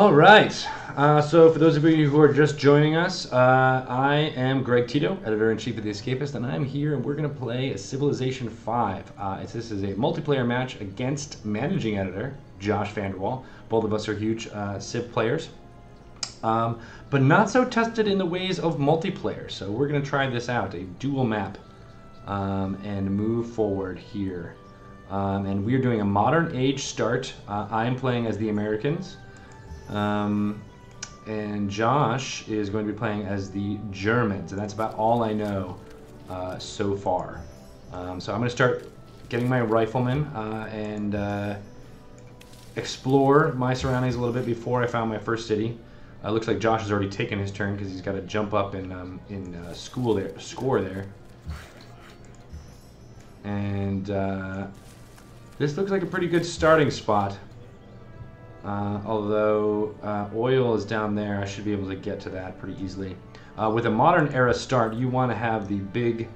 All right. So for those of you who are just joining us, I am Greg Tito, editor-in-chief of The Escapist, and I'm here and we're going to play Civilization 5. This is a multiplayer match against managing editor Josh Vanderwall. Both of us are huge Civ players, but not so tested in the ways of multiplayer. So we're going to try this out, a dual map, and move forward here. And we are doing a modern age start. I am playing as the Americans. And Josh is going to be playing as the Germans, and that's about all I know so far. So I'm going to start getting my riflemen and explore my surroundings a little bit before I found my first city. Looks like Josh has already taken his turn because he's got to jump up in score there. And this looks like a pretty good starting spot. Although oil is down there, I should be able to get to that pretty easily. With a modern era start, you want to have the big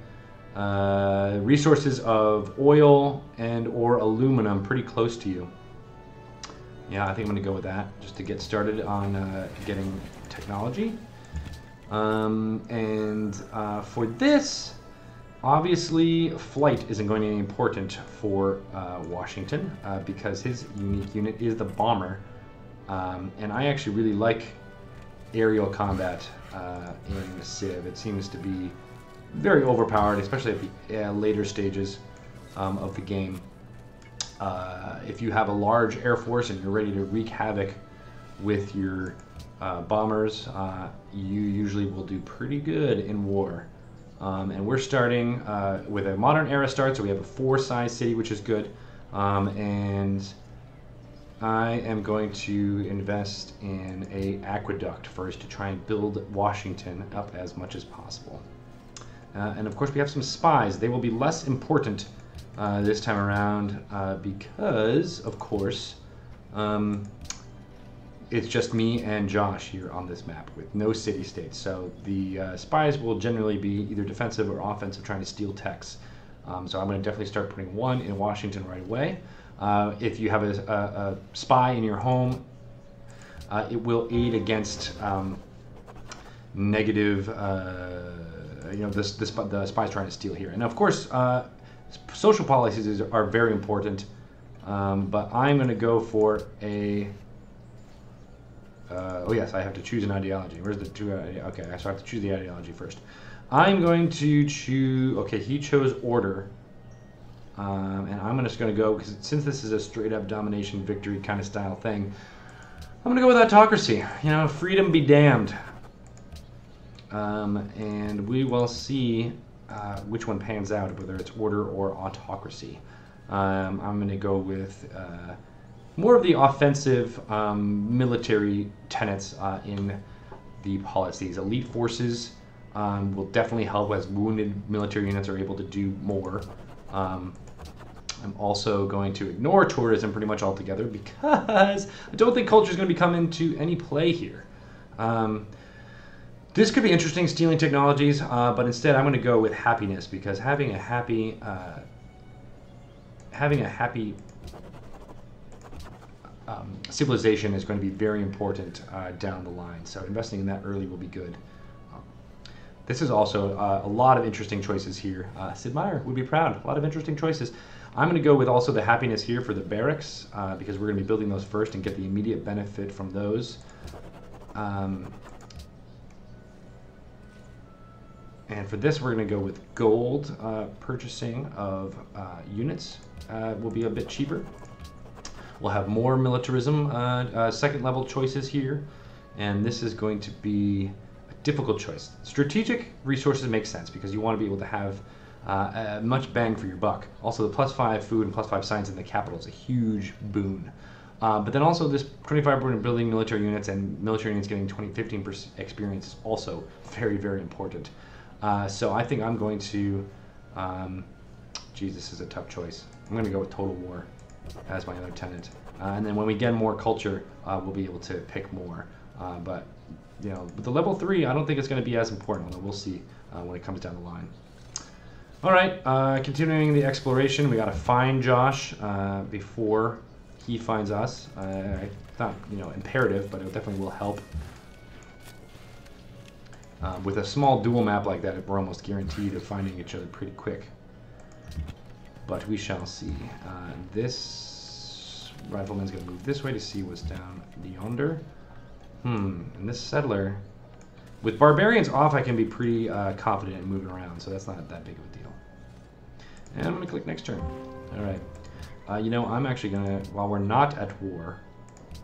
resources of oil and or aluminum pretty close to you. Yeah, I think I'm going to go with that just to get started on getting technology. For this, obviously, flight isn't going to be important for Washington because his unique unit is the bomber. And I actually really like aerial combat in Civ. It seems to be very overpowered, especially at the later stages of the game. If you have a large air force and you're ready to wreak havoc with your bombers, you usually will do pretty good in war. And we're starting with a modern era start, so we have a 4-size city, which is good. And I am going to invest in a aqueduct first to try and build Washington up as much as possible. And of course we have some spies. They will be less important this time around because, of course, it's just me and Josh here on this map with no city-states. So the spies will generally be either defensive or offensive, trying to steal techs. So I'm going to definitely start putting one in Washington right away. If you have a spy in your home, it will aid against negative, the spies trying to steal here. And of course, social policies are very important, but I'm going to go for a... oh yes, I have to choose an ideology. Where's the two? Okay, so I have to choose the ideology first. I'm going to choose... Okay, he chose order. And I'm just going to go, because since this is a straight-up domination victory kind of style thing, I'm going to go with autocracy. You know, freedom be damned. And we will see which one pans out, whether it's order or autocracy. I'm going to go with... more of the offensive military tenets in the policies. Elite forces will definitely help as wounded military units are able to do more. I'm also going to ignore tourism pretty much altogether because I don't think culture is going to come into any play here. This could be interesting, stealing technologies, but instead I'm going to go with happiness because having a happy civilization is going to be very important down the line, so investing in that early will be good. This is also a lot of interesting choices here. Sid Meier would be proud. A lot of interesting choices. I'm going to go with also the happiness here for the barracks because we're going to be building those first and get the immediate benefit from those. And for this, we're going to go with gold. Purchasing of units will be a bit cheaper. We'll have more militarism, second level choices here, and this is going to be a difficult choice. Strategic resources make sense because you want to be able to have much bang for your buck. Also, the +5 food and +5 science in the capital is a huge boon. But then also this 25% building military units and military units getting 15% experience is also very, very important. So I think I'm going to, geez, this is a tough choice. I'm going to go with Total War as my other tenant, and then when we get more culture, we'll be able to pick more. But you know, with the level 3, I don't think it's going to be as important. Although we'll see when it comes down the line. All right, continuing the exploration, we got to find Josh before he finds us. It's not, you know, imperative, but it definitely will help. With a small dual map like that, we're almost guaranteed of finding each other pretty quick. But we shall see. This rifleman's going to move this way to see what's down yonder. And this settler... With barbarians off, I can be pretty confident in moving around, so that's not that big of a deal. And I'm going to click next turn. Alright. You know, I'm actually going to, while we're not at war,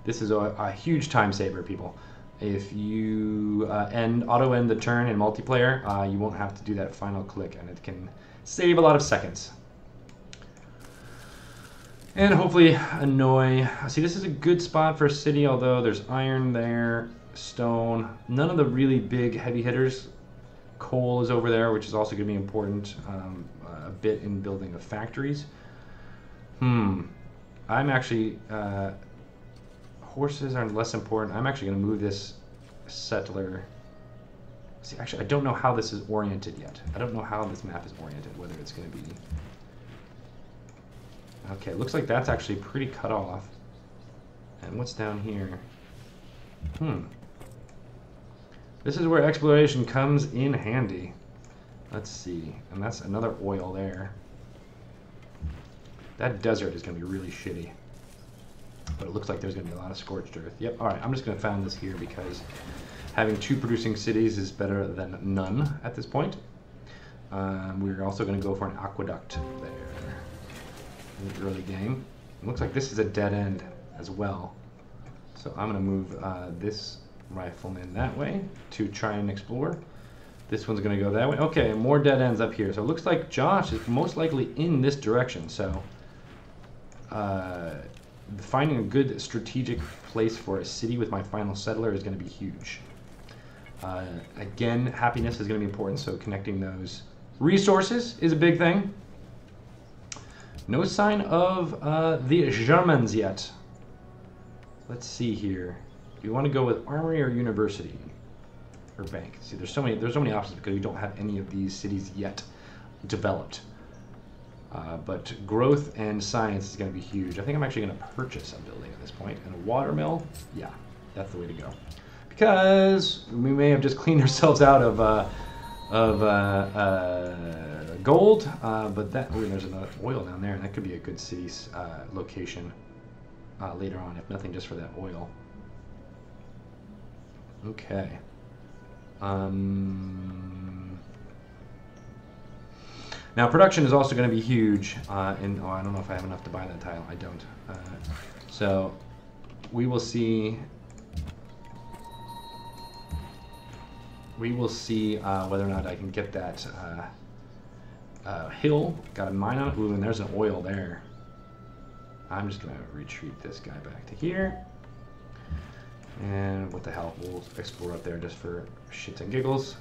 this is a huge time saver, people. If you auto-end the turn in multiplayer, you won't have to do that final click, and it can save a lot of seconds. And hopefully annoy... See, this is a good spot for a city, although there's iron there, stone. None of the really big heavy hitters. Coal is over there, which is also going to be important a bit in building of factories. I'm actually... horses are less important. I'm actually going to move this settler. See, actually, I don't know how this is oriented yet. I don't know how this map is oriented, whether it's going to be... Okay, looks like that's actually pretty cut off. And what's down here? This is where exploration comes in handy. Let's see. And that's another oil there. That desert is going to be really shitty. But it looks like there's going to be a lot of scorched earth. Yep, alright, I'm just going to found this here because having 2 producing cities is better than none at this point. We're also going to go for an aqueduct there in the early game. It looks like this is a dead end as well. So I'm going to move this rifleman that way to try and explore. This one's going to go that way. Okay, more dead ends up here. So it looks like Josh is most likely in this direction. So finding a good strategic place for a city with my final settler is going to be huge. Again, happiness is going to be important, so connecting those resources is a big thing. No sign of the Germans yet. Let's see here. Do you want to go with armory or university? Or bank? See, there's so many options because we don't have any of these cities yet developed. But growth and science is going to be huge. I think I'm actually going to purchase a building at this point. And a watermill, yeah, that's the way to go. Because we may have just cleaned ourselves out of gold, but that, oh, there's another oil down there, and that could be a good city's location later on, if nothing just for that oil. Okay. Now production is also going to be huge, and oh, I don't know if I have enough to buy that tile. I don't. So we will see. We will see whether or not I can get that hill. Got a mine on it. Ooh, and there's an oil there. I'm just going to retreat this guy back to here. And what the hell, we'll explore up there just for shits and giggles.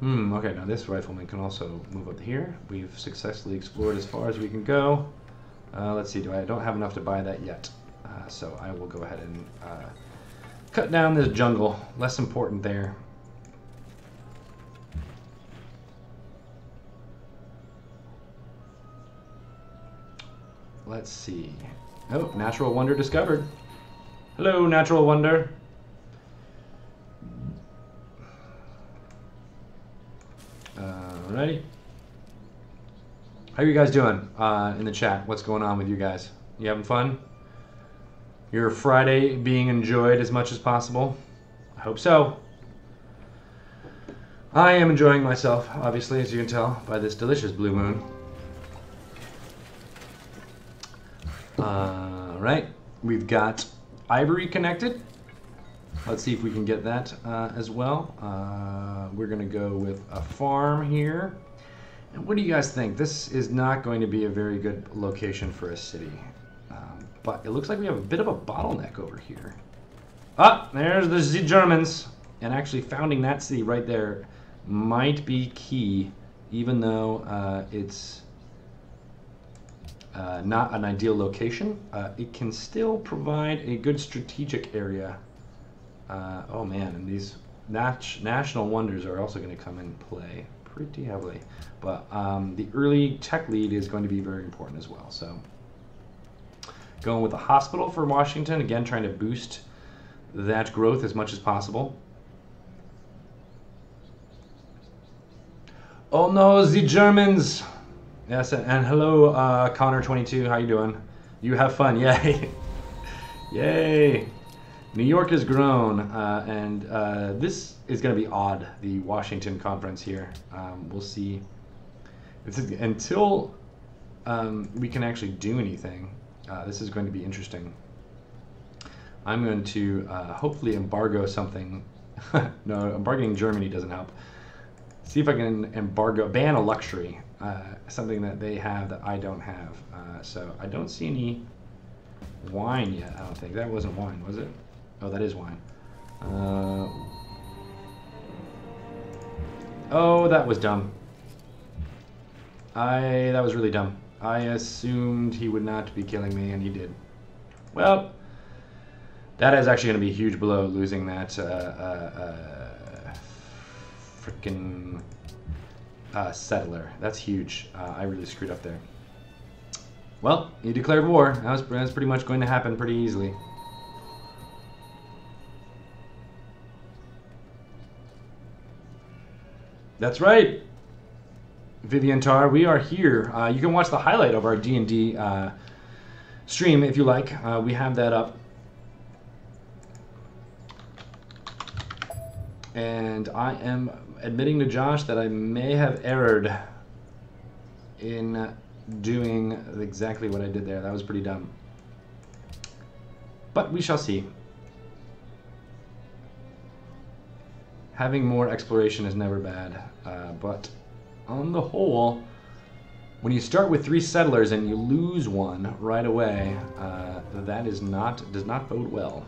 Okay, now this rifleman can also move up here. We've successfully explored as far as we can go. Let's see, I don't have enough to buy that yet. So I will go ahead and cut down this jungle. Less important there. Let's see. Oh, natural wonder discovered. Hello, natural wonder. Alrighty. How are you guys doing in the chat? What's going on with you guys? You having fun? Your Friday being enjoyed as much as possible? I hope so. I am enjoying myself, obviously, as you can tell by this delicious blue moon. Alright, we've got ivory connected. Let's see if we can get that as well. We're going to go with a farm here. And what do you guys think? This is not going to be a very good location for a city. But it looks like we have a bit of a bottleneck over here. Ah, there's the Germans. And actually founding that city right there might be key, even though it's not an ideal location. It can still provide a good strategic area. Oh man, and these national wonders are also going to come in play pretty heavily. But the early tech lead is going to be very important as well. So Going with the hospital for Washington, again trying to boost that growth as much as possible. Oh no, the Germans! Yes, and hello, Connor22, how you doing? You have fun, yay! Yay! New York has grown, and this is going to be odd, the Washington conference here. We'll see. Until we can actually do anything, this is going to be interesting. I'm going to hopefully embargo something. No, embargoing Germany doesn't help. See if I can ban a luxury, something that they have that I don't have. So I don't see any wine yet, I don't think. That wasn't wine, was it? Oh, that is wine. Oh, that was dumb. That was really dumb. I assumed he would not be killing me, and he did. Well, that is actually going to be a huge blow, losing that freaking settler. That's huge. I really screwed up there. Well, he declared war. That's pretty much going to happen pretty easily. That's right, Vivian Tar. We are here. You can watch the highlight of our D&D stream if you like. We have that up. And I am admitting to Josh that I may have erred in doing exactly what I did there. That was pretty dumb. But we shall see. Having more exploration is never bad, but on the whole, when you start with 3 settlers and you lose one right away, that does not bode well,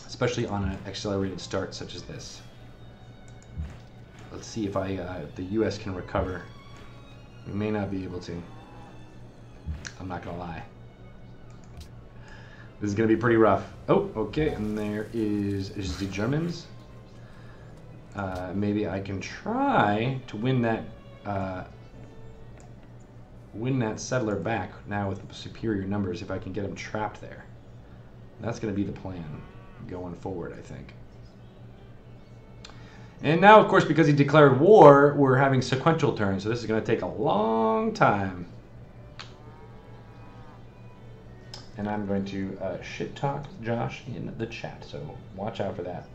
especially on an accelerated start such as this. Let's see if the U.S. can recover. We may not be able to. I'm not gonna lie. This is gonna be pretty rough. Oh, okay, and there is the Germans. Maybe I can try to win that settler back now with superior numbers if I can get him trapped there. That's going to be the plan going forward, I think. And now, of course, because he declared war, we're having sequential turns, so this is going to take a long time. And I'm going to shit talk Josh in the chat, so watch out for that.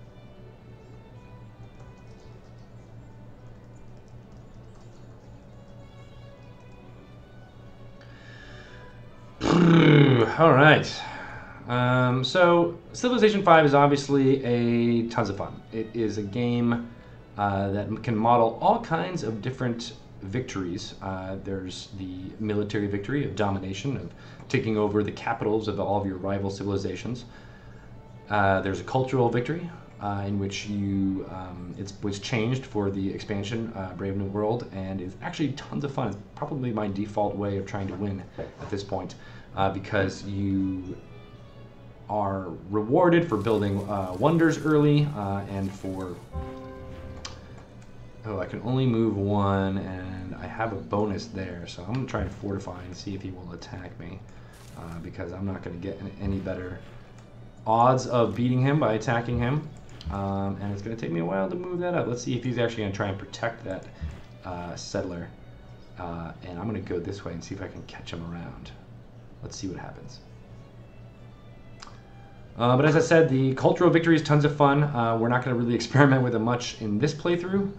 All right. So Civilization 5 is obviously tons of fun. It is a game that can model all kinds of different victories. There's the military victory of domination, of taking over the capitals of all of your rival civilizations. There's a cultural victory in which you it was changed for the expansion, Brave New World, and it's actually tons of fun. It's probably my default way of trying to win at this point, because you are rewarded for building wonders early, and for... Oh, I can only move one, and I have a bonus there, so I'm going to try and fortify and see if he will attack me, because I'm not going to get any better odds of beating him by attacking him. And it's going to take me a while to move that up. Let's see if he's actually going to try and protect that settler. And I'm going to go this way and see if I can catch him around. Let's see what happens. But as I said, the cultural victory is tons of fun. We're not going to really experiment with it much in this playthrough.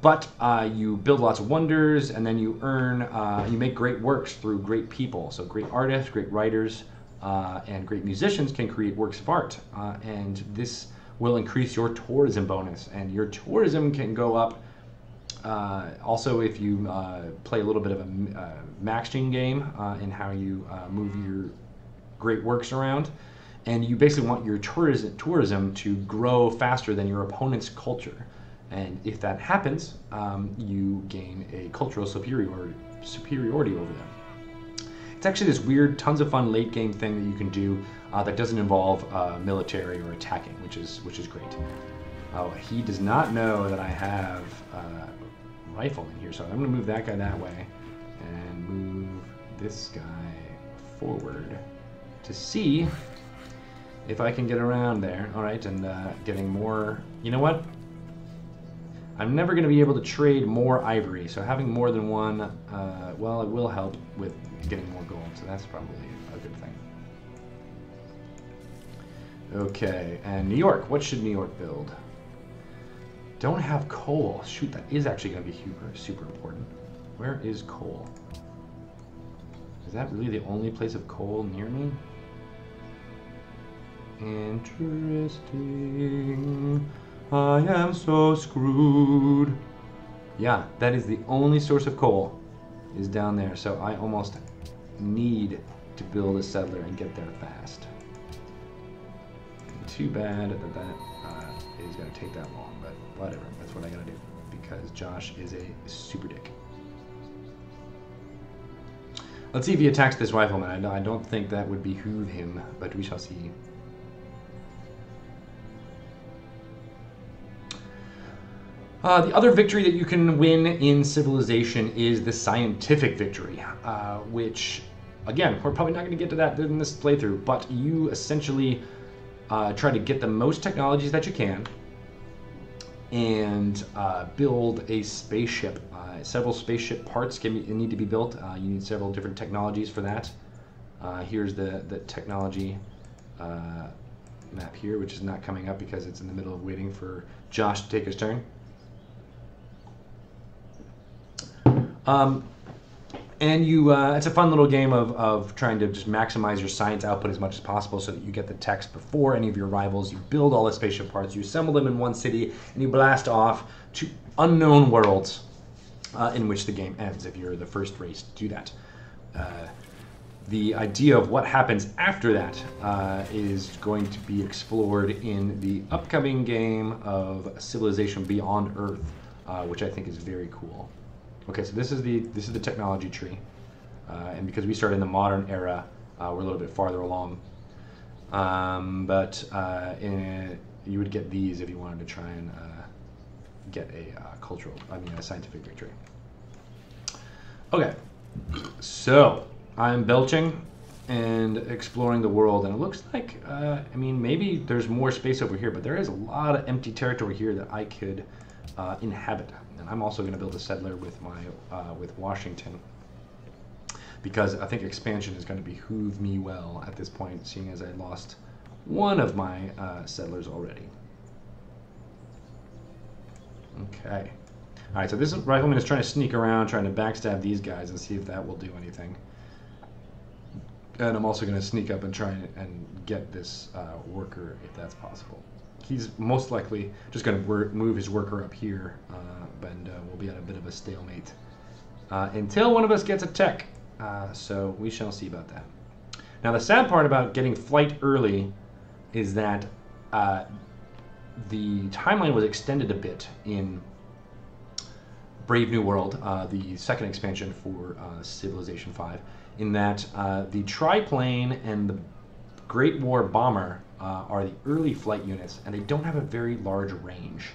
But you build lots of wonders, and then you earn, you make great works through great people. So great artists, great writers, and great musicians can create works of art. And this will increase your tourism bonus, and your tourism can go up. Also, if you play a little bit of a maxing game in how you move your great works around, and you basically want your tourism to grow faster than your opponent's culture. And if that happens, you gain a cultural superiority over them. It's actually this weird, tons of fun late game thing that you can do that doesn't involve military or attacking, which is great. Oh, he does not know that I have rifle in here, so I'm going to move that guy that way and move this guy forward. to see if I can get around there. All right, and getting more. You know what? I'm never going to be able to trade more ivory, so having more than one, well, it will help with getting more gold, so that's probably a good thing. Okay, and New York. What should New York build? Don't have coal. Shoot, that is actually going to be super important. Where is coal? Is that really the only place of coal near me? Interesting. I am so screwed. Yeah, that is the only source of coal is down there. So I almost need to build a settler and get there fast. Too bad that is going to take that long, but whatever. That's what I got to do because Josh is a super dick. Let's see if he attacks this rifleman. I don't think that would behoove him, but we shall see. The other victory that you can win in Civilization is the scientific victory, which, again, we're probably not going to get to that in this playthrough, but you essentially try to get the most technologies that you can and build a spaceship. Several spaceship parts need to be built. You need several different technologies for that. Here's the technology map here, which is not coming up because it's in the middle of waiting for Josh to take his turn. And it's a fun little game of trying to just maximize your science output as much as possible so that you get the techs before any of your rivals. You build all the spaceship parts, you assemble them in one city, and you blast off to unknown worlds in which the game ends if you're the first race to do that. The idea of what happens after that is going to be explored in the upcoming game of Civilization Beyond Earth, which I think is very cool. Okay, so this is the technology tree, and because we started in the modern era, we're a little bit farther along. You would get these if you wanted to try and get a a scientific victory. Okay, so I'm belching and exploring the world, and it looks like maybe there's more space over here, but there is a lot of empty territory here that I could inhabit. And I'm also going to build a settler with with Washington because I think expansion is going to behoove me well at this point, seeing as I lost one of my settlers already. Okay. All right, so this rifleman is trying to sneak around, trying to backstab these guys and see if that will do anything. And I'm also going to sneak up and try and get this worker if that's possible. He's most likely just going to move his worker up here, and we'll be at a bit of a stalemate until one of us gets a tech. So we shall see about that. Now, the sad part about getting flight early is that the timeline was extended a bit in Brave New World, the second expansion for Civilization 5, in that the triplane and the Great War Bomber are the early flight units, and they don't have a very large range.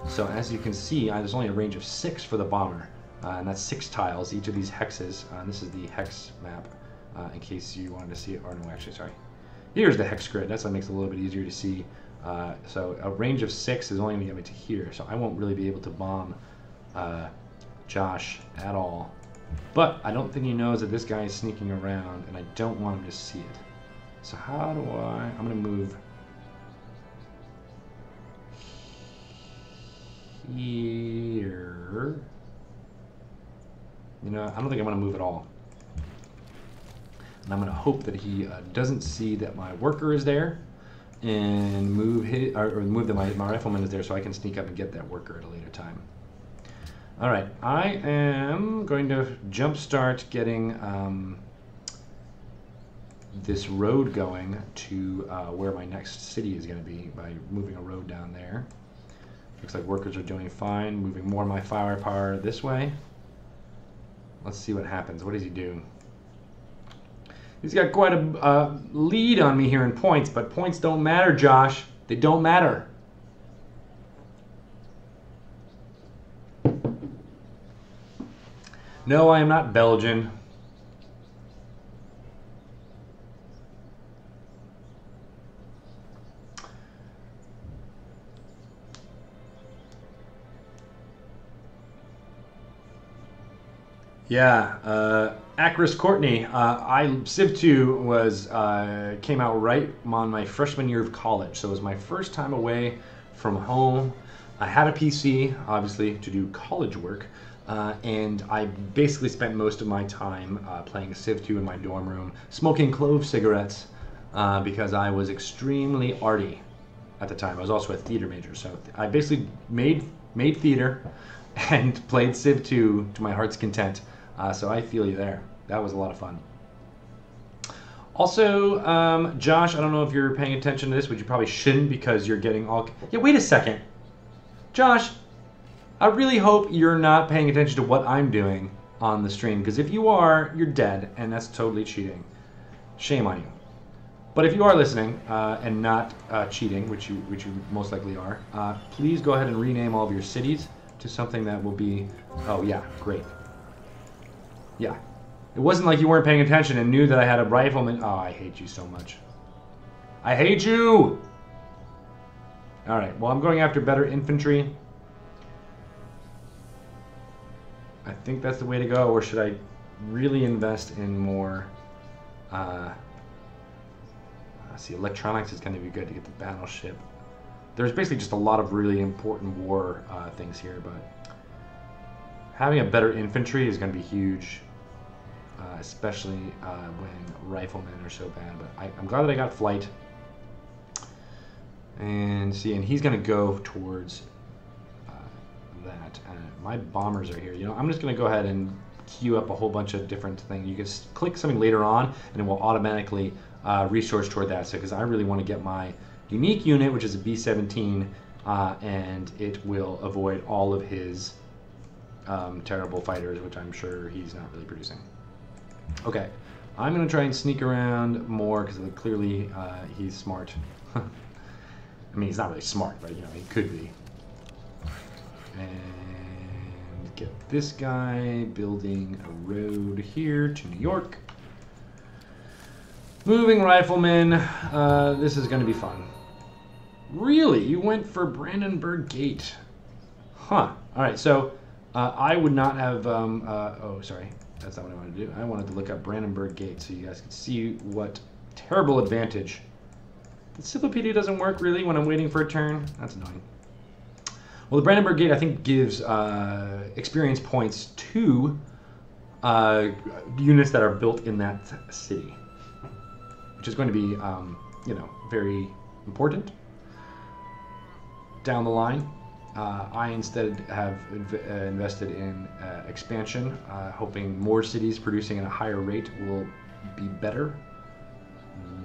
So as you can see, there's only a range of 6 for the bomber, and that's 6 tiles, each of these hexes. This is the hex map, in case you wanted to see it, or no, actually, sorry. Here's the hex grid, that's what makes it a little bit easier to see. So a range of 6 is only going to get me to here, so I won't really be able to bomb Josh at all. But I don't think he knows that this guy is sneaking around, and I don't want him to see it. So how do I'm going to move here. You know, I don't think I'm going to move at all. And I'm going to hope that he doesn't see that my worker is there and move that my rifleman is there so I can sneak up and get that worker at a later time. All right, I am going to jumpstart getting this road going to where my next city is going to be by moving a road down there. Looks like workers are doing fine, moving more of my firepower this way. Let's see what happens. What does he do? He's got quite a lead on me here in points, but points don't matter, Josh. They don't matter. No, I am not Belgian. Yeah, Acris Courtney. Civ 2 was came out right on my freshman year of college, so it was my first time away from home. I had a PC, obviously, to do college work, and I basically spent most of my time playing Civ 2 in my dorm room, smoking clove cigarettes, because I was extremely arty at the time. I was also a theater major, so I basically made theater and played Civ 2 to my heart's content. So I feel you there. That was a lot of fun. Also, Josh, I don't know if you're paying attention to this, but you probably shouldn't because you're getting all... Yeah, wait a second. Josh, I really hope you're not paying attention to what I'm doing on the stream, because if you are, you're dead, and that's totally cheating. Shame on you. But if you are listening and not cheating, which you most likely are, please go ahead and rename all of your cities to something that will be... Oh, yeah, great. Yeah. It wasn't like you weren't paying attention and knew that I had a rifleman. Oh, I hate you so much. I hate you! Alright, well, I'm going after better infantry. I think that's the way to go, or should I really invest in more... see, electronics is going to be good to get the battleship. There's basically just a lot of really important war things here, but having a better infantry is going to be huge. Especially when riflemen are so bad. But I'm glad that I got flight. And see, and he's going to go towards that. My bombers are here. You know, I'm just going to go ahead and queue up a whole bunch of different things. You can click something later on, and it will automatically resource toward that. So, because I really want to get my unique unit, which is a B-17, and it will avoid all of his terrible fighters, which I'm sure he's not really producing. Okay, I'm going to try and sneak around more because clearly he's smart. I mean, he's not really smart, but you know, he could be. And get this guy building a road here to New York. Moving riflemen. This is going to be fun. Really? You went for Brandenburg Gate? Huh. All right, so I would not have... oh, sorry. That's not what I wanted to do. I wanted to look up Brandenburg Gate so you guys could see what terrible advantage. The Cyclopedia doesn't work really when I'm waiting for a turn. That's annoying. Well, the Brandenburg Gate I think gives experience points to units that are built in that city, which is going to be, you know, very important down the line. I instead have invested in expansion, hoping more cities producing at a higher rate will be better.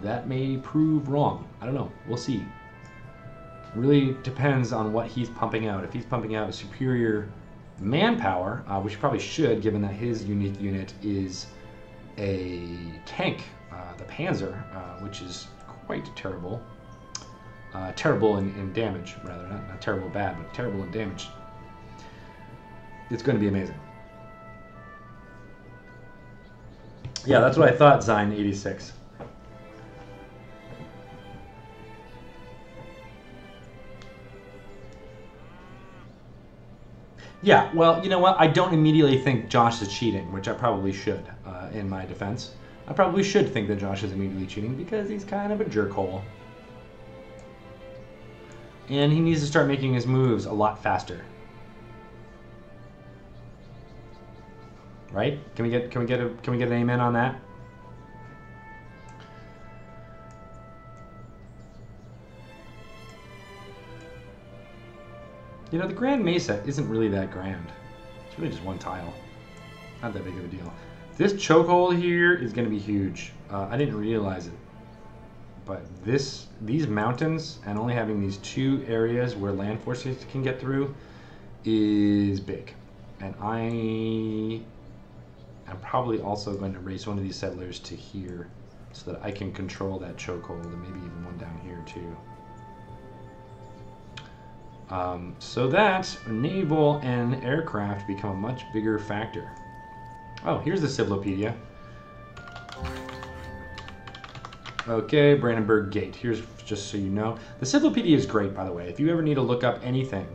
That may prove wrong. I don't know. We'll see. It really depends on what he's pumping out. If he's pumping out a superior manpower, which he probably should, given that his unique unit is a tank, the Panzer, which is quite terrible. Terrible in damage, rather. Not terrible bad, but terrible in damage. It's going to be amazing. Yeah, that's what I thought, Zine86. Yeah, well, you know what? I don't immediately think Josh is cheating, which I probably should, in my defense. I probably should think that Josh is immediately cheating because he's kind of a jerkhole. And he needs to start making his moves a lot faster. Right? Can we get an amen on that? You know, the Grand Mesa isn't really that grand. It's really just one tile. Not that big of a deal. This chokehold here is going to be huge. I didn't realize it. But these mountains and only having these two areas where land forces can get through is big. And I'm probably also going to raise one of these settlers to here so that I can control that chokehold and maybe even one down here too. So that naval and aircraft become a much bigger factor. Oh, here's the Cyclopedia. Okay, Brandenburg Gate. Here's just so you know. The Cyclopedia is great, by the way. If you ever need to look up anything,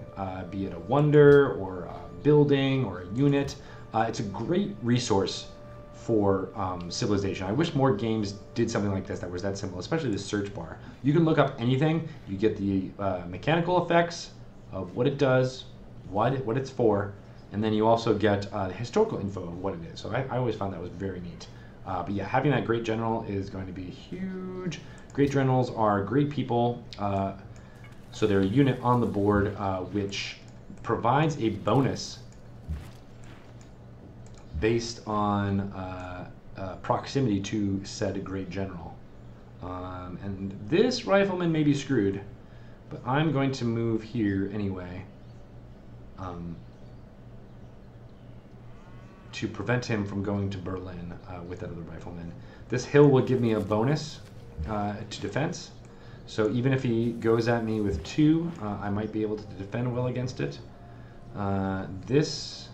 be it a wonder or a building or a unit, It's a great resource for civilization. I wish more games did something like this that was that simple, especially the search bar. You can look up anything. You get the mechanical effects of what it does, what it's for, and then you also get the historical info of what it is. So I always found that was very neat. But yeah, having that great general is going to be huge. Great generals are great people. So they're a unit on the board which provides a bonus based on proximity to said great general. And this rifleman may be screwed, but I'm going to move here anyway to prevent him from going to Berlin with that other rifleman. This hill will give me a bonus to defense. So even if he goes at me with 2, I might be able to defend well against it. This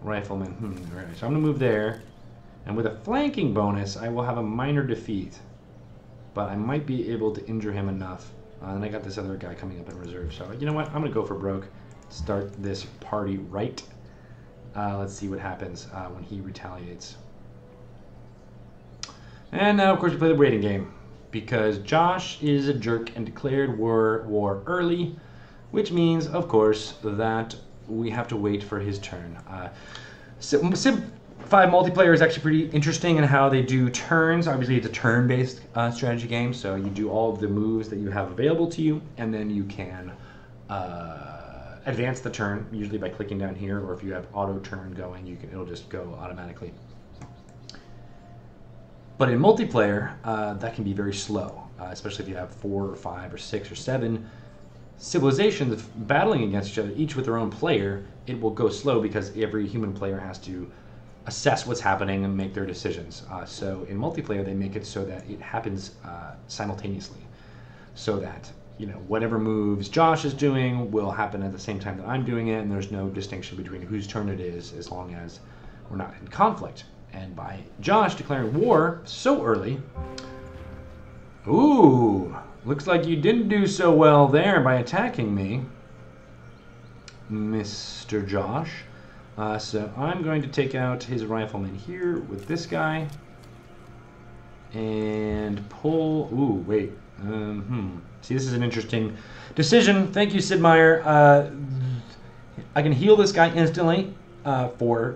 rifleman, right, so I'm going to move there. And with a flanking bonus, I will have a minor defeat. But I might be able to injure him enough. And I got this other guy coming up in reserve. So you know what? I'm going to go for broke. Start this party right. Let's see what happens when he retaliates. And now, of course, we play the waiting game. Because Josh is a jerk and declared war early. Which means, of course, that we have to wait for his turn. Civ 5 multiplayer is actually pretty interesting in how they do turns. Obviously, it's a turn-based strategy game, so you do all of the moves that you have available to you, and then you can advance the turn, usually by clicking down here, or if you have auto turn going, it'll just go automatically. But in multiplayer, that can be very slow, especially if you have 4 or 5 or 6 or 7 civilizations battling against each other, each with their own player. It will go slow because every human player has to assess what's happening and make their decisions. So in multiplayer, they make it so that it happens simultaneously, so that whatever moves Josh is doing will happen at the same time that I'm doing it, and there's no distinction between whose turn it is as long as we're not in conflict. And by Josh declaring war so early, ooh, looks like you didn't do so well there by attacking me, Mr. Josh. So I'm going to take out his rifleman here with this guy and pull. Ooh, wait. See, this is an interesting decision. Thank you, Sid Meier. I can heal this guy instantly for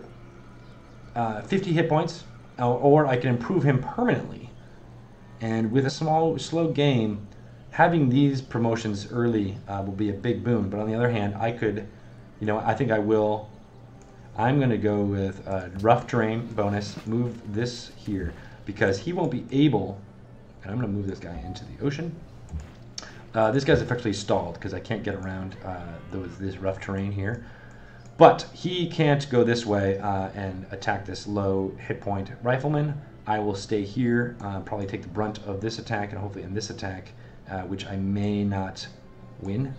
50 hit points, or I can improve him permanently. And with a slow game, having these promotions early will be a big boon. But on the other hand, I could, I think I will. I'm going to go with rough terrain bonus, move this here, because he won't be able, and I'm going to move this guy into the ocean. This guy's effectively stalled because I can't get around this rough terrain here. But he can't go this way and attack this low hit point rifleman. I will stay here, probably take the brunt of this attack, and hopefully in this attack, which I may not win.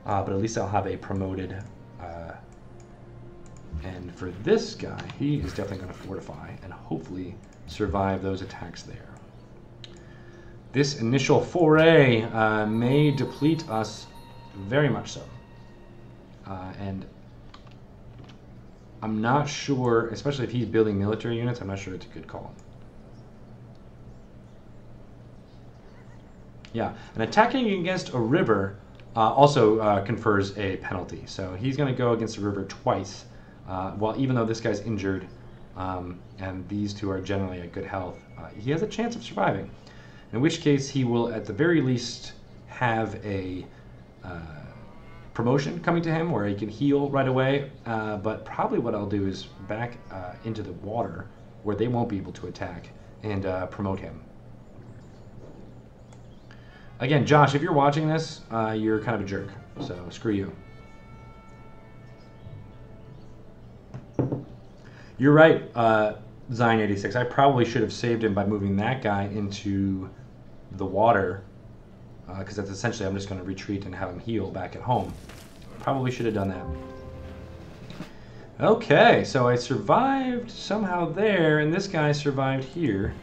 But at least I'll have a promoted. And for this guy, he is definitely going to fortify and hopefully survive those attacks there. This initial foray may deplete us very much so. And I'm not sure, especially if he's building military units, I'm not sure it's a good call. Yeah, and attacking against a river also confers a penalty. So he's going to go against the river twice. Well, even though this guy's injured, and these two are generally at good health, he has a chance of surviving. In which case, he will at the very least have a promotion coming to him where he can heal right away. But probably what I'll do is back into the water where they won't be able to attack and promote him. Again, Josh, if you're watching this, you're kind of a jerk, so screw you. You're right, Zion86. I probably should have saved him by moving that guy into the water, because that's essentially, I'm just going to retreat and have him heal back at home. Probably should have done that. Okay, so I survived somehow there, and this guy survived here.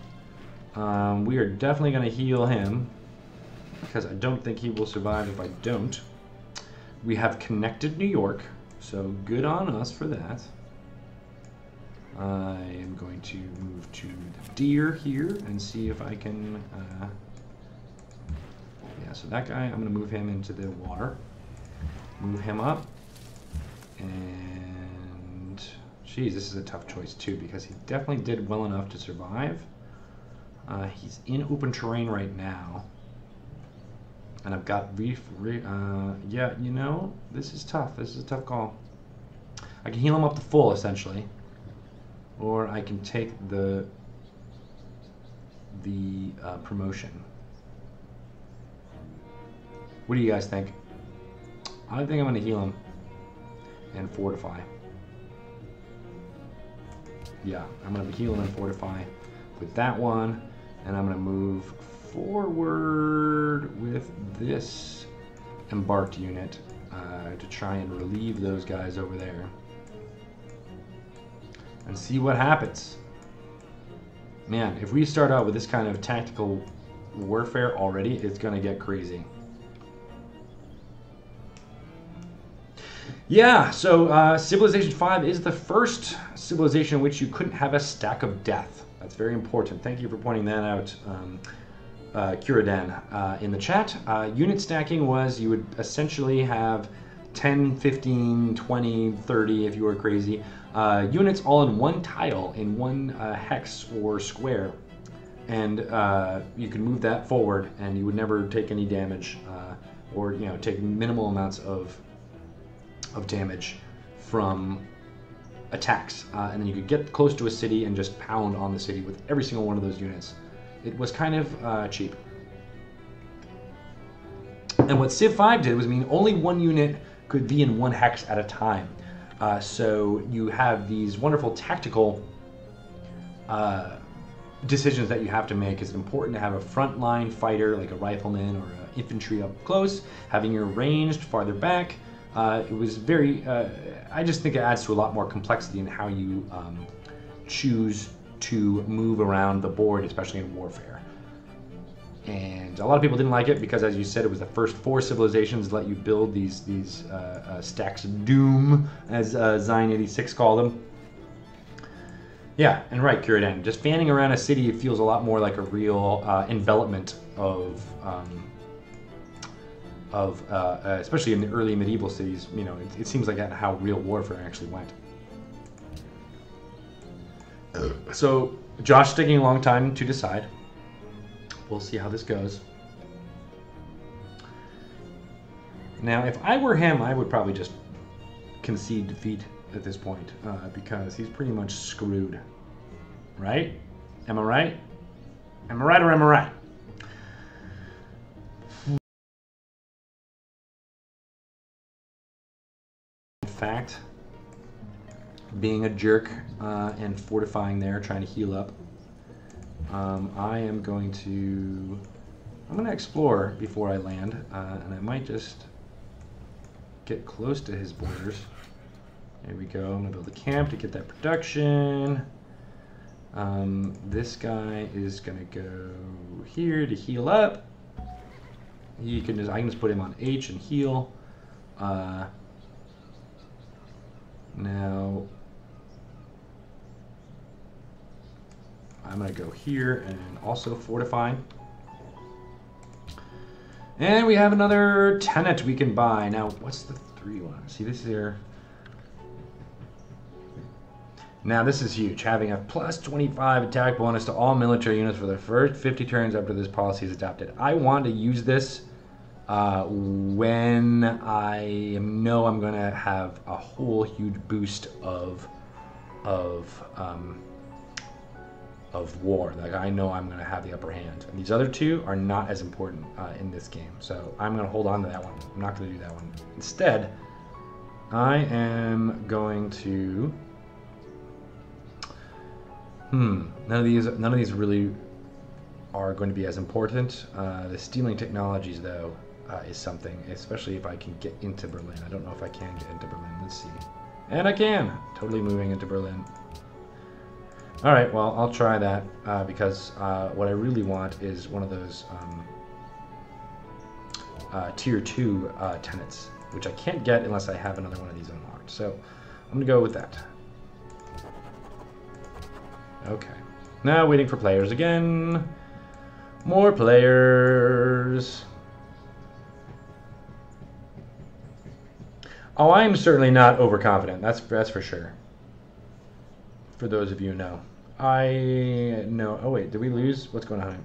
We are definitely going to heal him, because I don't think he will survive if I don't. We have connected New York, so good on us for that. I am going to move to the deer here and see if I can... yeah, so that guy, I'm going to move him into the water. Move him up. And... Geez, this is a tough choice too, because he definitely did well enough to survive. He's in open terrain right now. And I've got yeah, you know, this is tough. This is a tough call. I can heal him up to full, essentially. Or I can take the promotion. What do you guys think? I think I'm going to heal him and fortify. Yeah, I'm going to heal him and fortify with that one. And I'm going to move forward with this embarked unit to try and relieve those guys over there. And see what happens. Man, if we start out with this kind of tactical warfare already, it's going to get crazy. Yeah, so Civilization 5 is the first civilization in which you couldn't have a stack of death. That's very important. Thank you for pointing that out, Kuraden, in the chat. Unit stacking was you would essentially have 10, 15, 20, 30 if you were crazy. Units all in one tile, in one hex or square. And you can move that forward and you would never take any damage or take minimal amounts of damage from attacks. And then you could get close to a city and just pound on the city with every single one of those units. It was kind of cheap. And what Civ 5 did was mean only one unit could be in one hex at a time. So you have these wonderful tactical decisions that you have to make. Is it important to have a frontline fighter like a rifleman or infantry up close, having your ranged farther back? It was very, I just think it adds to a lot more complexity in how you choose to move around the board, especially in warfare. And a lot of people didn't like it because, as you said, it was the first 4 civilizations to let you build these stacks of doom, as Zion86 called them. Yeah, and right, Kuraden, just fanning around a city feels a lot more like a real envelopment of especially in the early medieval cities. It seems like that how real warfare actually went. So Josh taking a long time to decide. We'll see how this goes. Now, if I were him, I would probably just concede defeat at this point because he's pretty much screwed. Right? Am I right? Am I right or am I right? In fact, being a jerk and fortifying there, trying to heal up. I'm going to explore before I land, and I might just get close to his borders. There we go. I'm going to build a camp to get that production. This guy is going to go here to heal up. I can just put him on H and heal. Now I'm going to go here and also fortify. And we have another tenant we can buy. Now, what's the 3 one? See this here? Now, this is huge. Having a plus 25 attack bonus to all military units for the first 50 turns after this policy is adopted. I want to use this when I know I'm going to have a whole huge boost of war. Like, I know I'm going to have the upper hand. And these other 2 are not as important in this game. So I'm going to hold on to that one. I'm not going to do that one. Instead, I am going to... None of these really are going to be as important. The stealing technologies, though, is something, especially if I can get into Berlin. I don't know if I can get into Berlin. Let's see. And I can! Totally moving into Berlin. Alright, well, I'll try that because what I really want is one of those tier 2 tenants, which I can't get unless I have another one of these unlocked. So I'm going to go with that. Okay. Now waiting for players again. More players. Oh, I'm certainly not overconfident. That's for sure. For those of you who know. I know. Oh wait, did we lose? What's going on?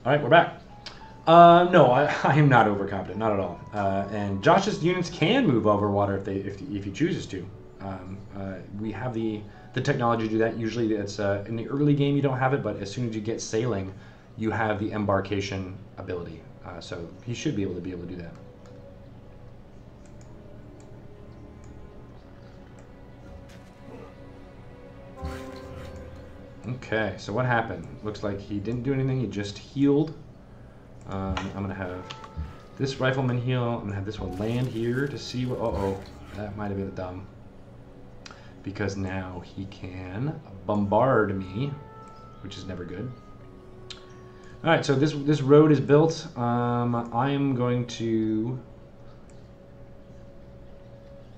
All right, we're back. No, I am not overconfident, not at all. And Josh's units can move over water if he chooses to. We have the technology to do that. Usually, it's in the early game you don't have it, but as soon as you get sailing, you have the embarkation ability. So he should be able to do that. Okay, so what happened? Looks like he didn't do anything. He just healed. I'm gonna have this rifleman heal. I'm gonna have this one land here to see what. Uh-oh, that might have been dumb. Because now he can bombard me, which is never good. All right, so this road is built. I am going to.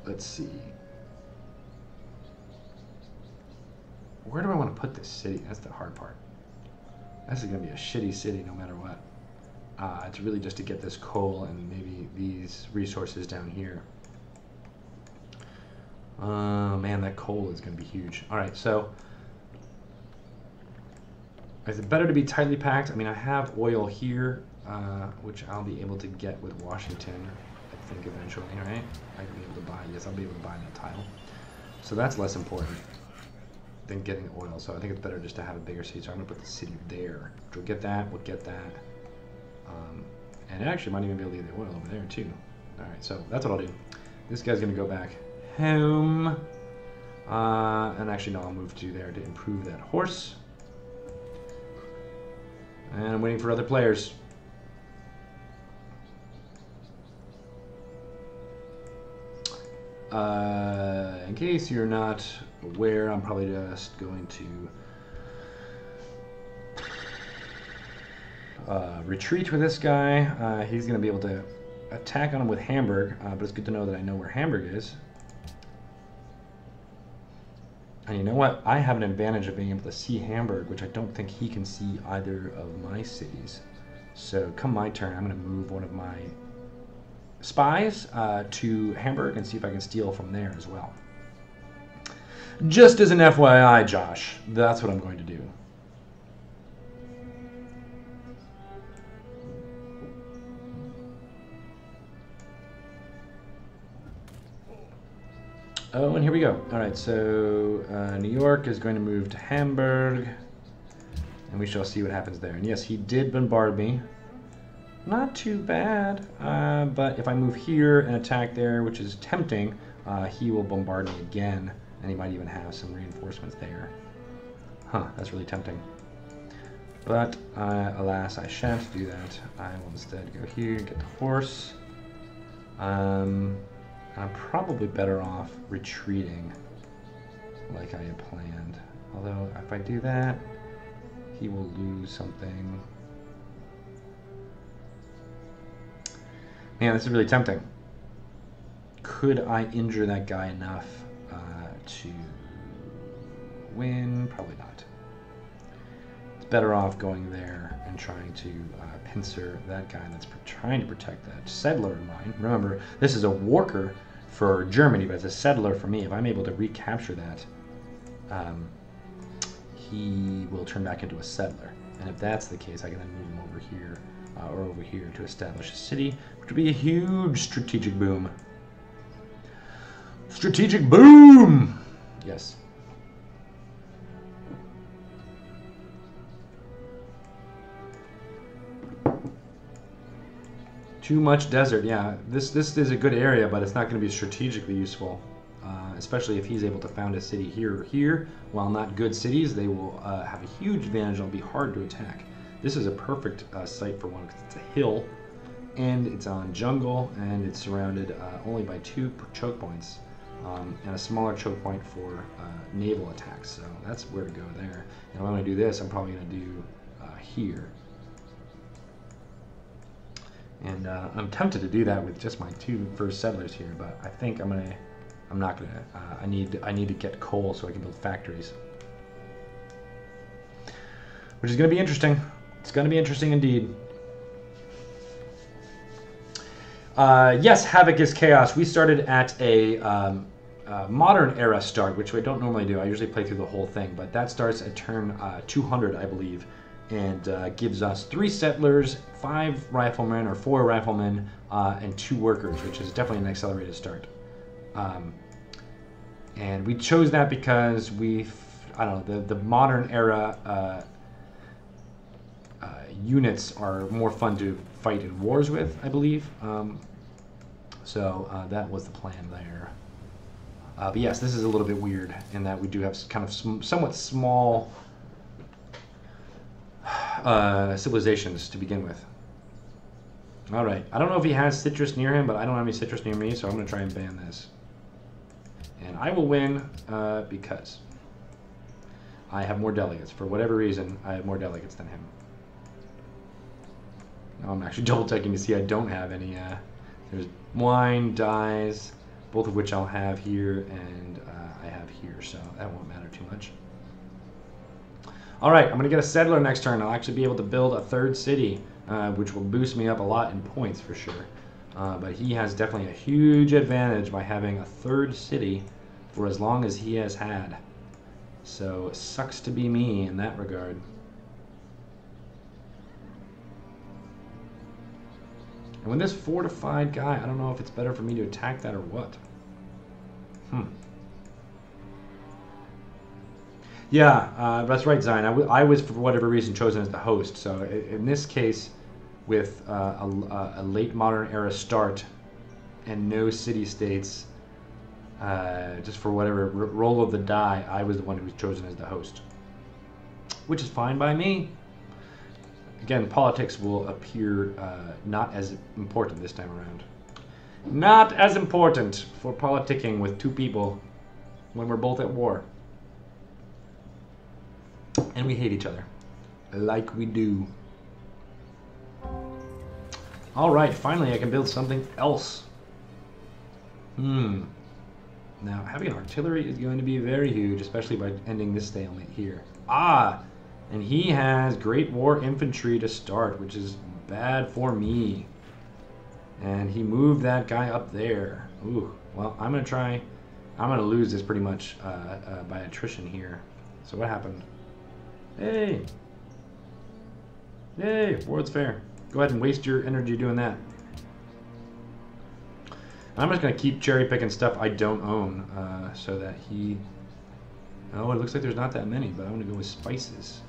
Let's see. Where do I want to put this city? That's the hard part. This is going to be a shitty city no matter what. It's really just to get this coal and maybe these resources down here. Man, that coal is going to be huge. All right, so is it better to be tightly packed? I mean, I have oil here, which I'll be able to get with Washington, I think, eventually, right? I'll be able to buy, yes, I'll be able to buy that tile. So that's less important than getting oil. So I think it's better just to have a bigger city. So I'm going to put the city there. We'll get that, we'll get that. And actually might even be able to get the oil over there too. All right, so that's what I'll do. This guy's going to go back home. And actually, no, I'll move to there to improve that horse. And I'm waiting for other players. In case you're not aware, I'm probably just going to retreat with this guy. He's going to be able to attack on him with Hamburg, but it's good to know that I know where Hamburg is. And you know what? I have an advantage of being able to see Hamburg, which I don't think he can see either of my cities. So come my turn, I'm going to move one of my spies to Hamburg and see if I can steal from there as well. Just as an FYI, Josh, that's what I'm going to do. Oh, and here we go. All right, so New York is going to move to Hamburg, and we shall see what happens there. And yes, he did bombard me. Not too bad, but if I move here and attack there, which is tempting, he will bombard me again, and he might even have some reinforcements there. Huh, that's really tempting. But alas, I shan't do that. I will instead go here, get the horse. I'm probably better off retreating like I had planned. Although, if I do that, he will lose something. Man, this is really tempting. Could I injure that guy enough to win? Probably not. It's better off going there and trying to pincer that guy that's trying to protect that settler of mine. Remember, this is a worker for Germany, but it's a settler for me. If I'm able to recapture that, he will turn back into a settler. And if that's the case, I can then move him over here or over here to establish a city, which would be a huge strategic boom. Strategic boom! Yes. Too much desert, yeah. This is a good area, but it's not going to be strategically useful, especially if he's able to found a city here or here. While not good cities, they will have a huge advantage. It'll be hard to attack. This is a perfect site for one because it's a hill, and it's on jungle, and it's surrounded only by 2 choke points, and a smaller choke point for naval attacks. So that's where to go there. And if I'm going to do this, I'm probably going to do here. And I'm tempted to do that with just my 2 first settlers here, but I think I'm not gonna. I need to get coal so I can build factories, which is gonna be interesting. It's gonna be interesting indeed. Yes, Havoc is Chaos. We started at a modern era start, which I don't normally do. I usually play through the whole thing, but that starts at turn 200, I believe, and gives us 3 settlers, 5 riflemen or 4 riflemen, and 2 workers, which is definitely an accelerated start. And we chose that because I don't know, the modern era units are more fun to fight in wars with, I believe. So that was the plan there. But yes, this is a little bit weird in that we do have kind of somewhat small civilizations to begin with. All right, I don't know if he has citrus near him, but I don't have any citrus near me, so I'm going to try and ban this. And I will win because I have more delegates. For whatever reason, I have more delegates than him. Now I'm actually double checking to see I don't have any. There's wine, dyes, both of which I'll have here, and I have here, so that won't matter too much. All right, I'm going to get a settler next turn. I'll actually be able to build a 3rd city, which will boost me up a lot in points for sure. But he has definitely a huge advantage by having a 3rd city for as long as he has had. So sucks to be me in that regard. And when this fortified guy, I don't know if it's better for me to attack that or what. Yeah, that's right, Zion. I was, for whatever reason, chosen as the host. So in this case, with a late modern era start and no city-states, just for whatever roll of the die, I was the one who was chosen as the host. Which is fine by me. Again, politics will appear not as important this time around. Not as important for politicking with 2 people when we're both at war. And we hate each other. Like we do. Alright, finally I can build something else. Now, having an artillery is going to be very huge, especially by ending this stalemate here. And he has Great War Infantry to start, which is bad for me. And he moved that guy up there. Ooh, well, I'm going to lose this pretty much by attrition here. So what happened? Hey! Yay, world's fair. Go ahead and waste your energy doing that. I'm just going to keep cherry picking stuff I don't own so that he... Oh, it looks like there's not that many, but I'm going to go with spices.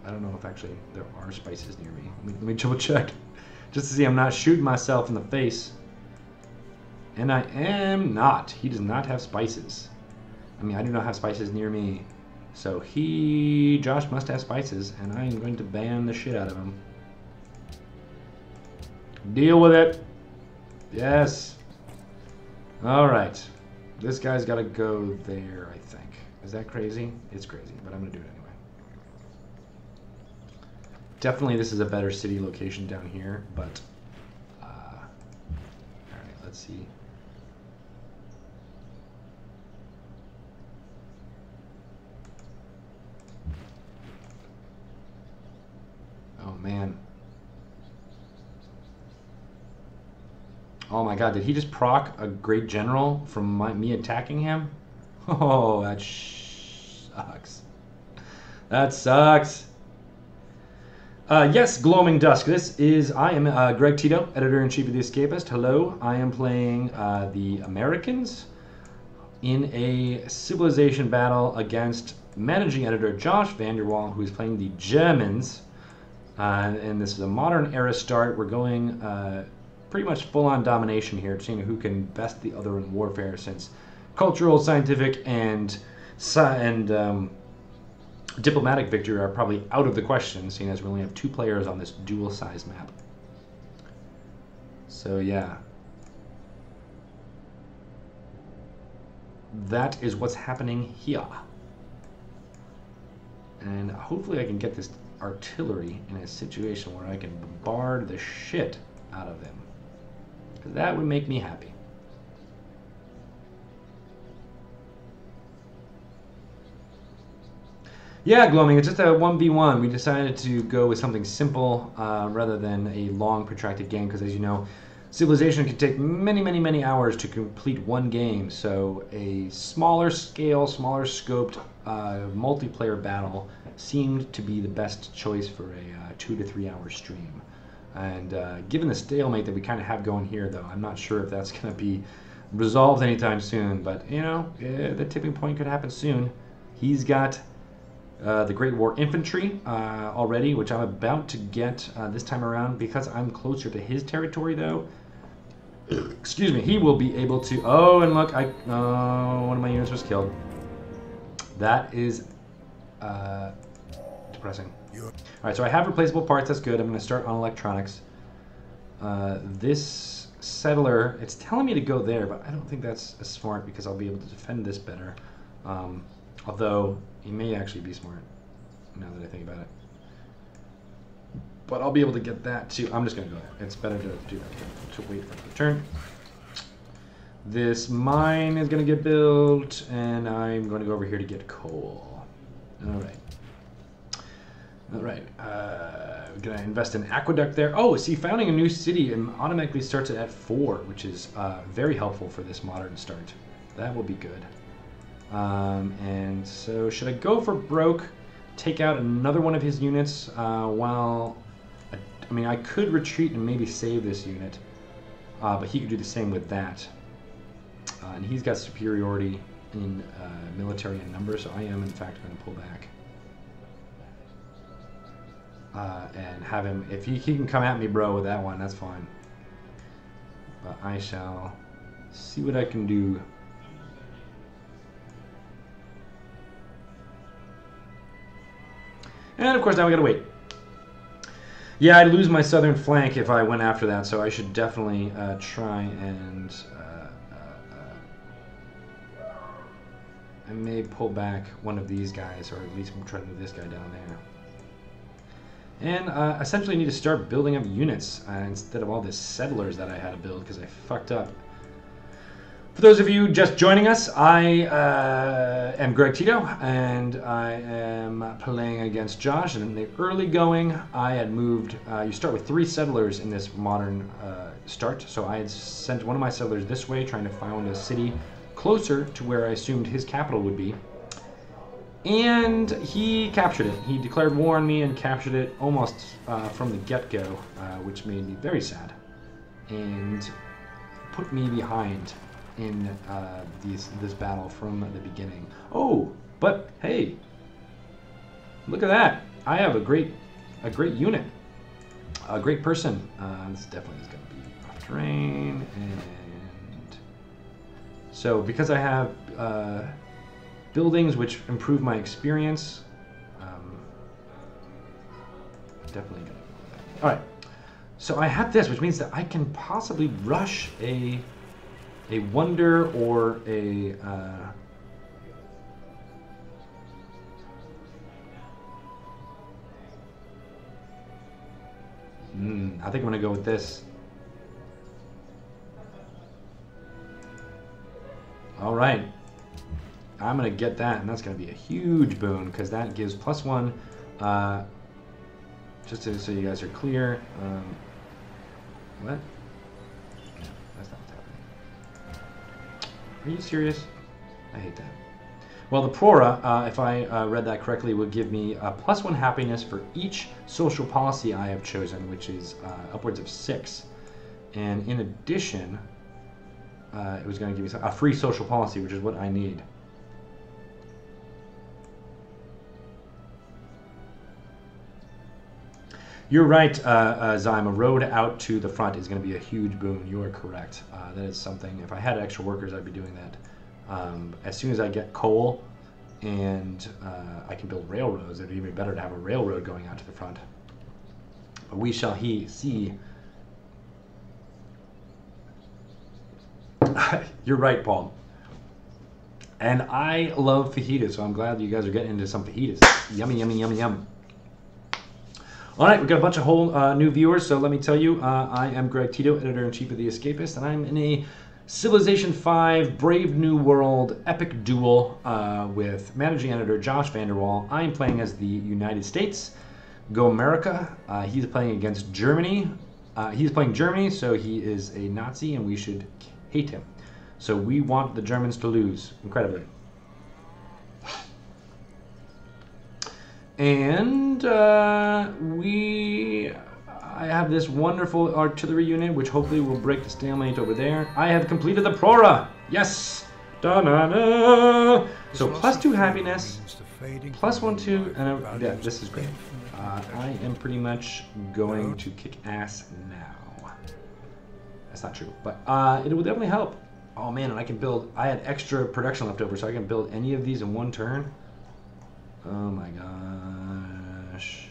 I don't know if actually there are spices near me. Let me double check just to see I'm not shooting myself in the face. And I am not. He does not have spices. I mean, I do not have spices near me. So Josh must have spices, and I am going to ban the shit out of him. Deal with it. Yes. Alright. This guy's got to go there, I think. Is that crazy? It's crazy, but I'm going to do it anyway. Definitely this is a better city location down here, but... Alright, let's see. Oh, man. Oh my god, did he just proc a great general from me attacking him? Oh, that sucks. That sucks. Yes, Gloaming Dusk. I am Greg Tito, Editor-in-Chief of The Escapist. Hello, I am playing the Americans in a civilization battle against Managing Editor Josh Vanderwall, who is playing the Germans. And this is a modern era start. We're going pretty much full-on domination here, seeing who can best the other in warfare, since cultural, scientific, and diplomatic victory are probably out of the question, seeing as we only have 2 players on this dual-size map. So yeah. That is what's happening here. And hopefully I can get this artillery in a situation where I can bombard the shit out of them. Because that would make me happy. Yeah, Gloaming, it's just a 1v1. We decided to go with something simple rather than a long, protracted game, because as you know, Civilization can take many, many, many hours to complete one game. So a smaller scale, smaller scoped multiplayer battle seemed to be the best choice for a 2 to 3 hour stream. And given the stalemate that we kind of have going here, though, I'm not sure if that's going to be resolved anytime soon. But, you know, the tipping point could happen soon. He's got the Great War Infantry already, which I'm about to get this time around. Because I'm closer to his territory, though, excuse me, he will be able to... Oh, and look, one of my units was killed. That is depressing. Alright, so I have replaceable parts, that's good. I'm going to start on electronics. This settler, it's telling me to go there, but I don't think that's as smart because I'll be able to defend this better. Although, he may actually be smart, now that I think about it. But I'll be able to get that too. I'm just going to go there. It's better to do that, to wait for the turn. This mine is going to get built, and I'm going to go over here to get coal. Alright. Alright. We're going to invest in aqueduct there. Oh, see, founding a new city automatically starts it at 4, which is very helpful for this modern start. That will be good. And so, should I go for broke, take out another one of his units while... I mean, I could retreat and maybe save this unit, but he could do the same with that. And he's got superiority in military and numbers, so I am, in fact, going to pull back. And have him... If he can come at me, bro, with that one, that's fine. But I shall see what I can do. And, of course, now we gotta wait. Yeah, I'd lose my southern flank if I went after that, so I should definitely try and... I may pull back one of these guys, or at least try to move this guy down there. And essentially need to start building up units instead of all the settlers that I had to build, because I fucked up. For those of you just joining us, I am Greg Tito, and I am playing against Josh. And in the early going, I had moved... you start with 3 settlers in this modern start, so I had sent one of my settlers this way, trying to found a city closer to where I assumed his capital would be. And he captured it. He declared war on me and captured it almost from the get-go, which made me very sad, and put me behind in this battle from the beginning. Oh, but hey, look at that! I have a great unit, a great person. This definitely is going to be off terrain, and so because I have buildings which improve my experience, definitely going to go with that. All right, so I have this, which means that I can possibly rush a wonder or a I think I'm gonna go with this. All right, I'm gonna get that, and that's gonna be a huge boon because that gives +1. Just so you guys are clear. What? That's not what's happening. Are you serious? I hate that. Well, the Prora, if I read that correctly, would give me a +1 happiness for each social policy I have chosen, which is upwards of 6. And in addition, it was going to give me a free social policy, which is what I need. You're right, Zyme. A road out to the front is going to be a huge boon. You are correct. That is something. If I had extra workers, I'd be doing that. As soon as I get coal and I can build railroads, it'd be even better to have a railroad going out to the front. But we shall see. You're right, Paul. And I love fajitas, so I'm glad you guys are getting into some fajitas. Yummy, yummy, yummy, yum. All right, we've got a bunch of whole new viewers, so let me tell you, I am Greg Tito, editor-in-chief of The Escapist, and I'm in a Civilization V Brave New World epic duel with managing editor Josh Vanderwall. I am playing as the United States. Go America. He's playing against Germany. He's playing Germany, so he is a Nazi, and we should hate him. So we want the Germans to lose, incredibly. And I have this wonderful artillery unit, which hopefully will break the stalemate over there. I have completed the Prora. Yes. Da-na-na. So +2 happiness, +1, 2, and yeah, this is great. I am pretty much going to kick ass now. That's not true, but it will definitely help. Oh man, and I can build. I had extra production left over, so I can build any of these in one turn. Oh my gosh.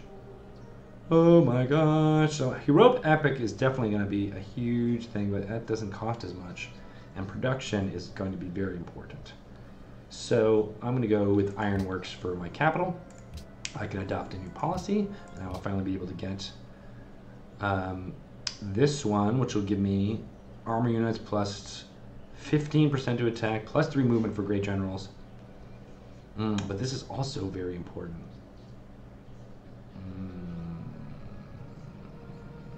Oh my gosh. So Heroic Epic is definitely going to be a huge thing, but that doesn't cost as much. And production is going to be very important. So I'm going to go with Ironworks for my capital. I can adopt a new policy, and I will finally be able to get this one, which will give me armor units plus 15% to attack, plus 3 movement for great generals. But this is also very important.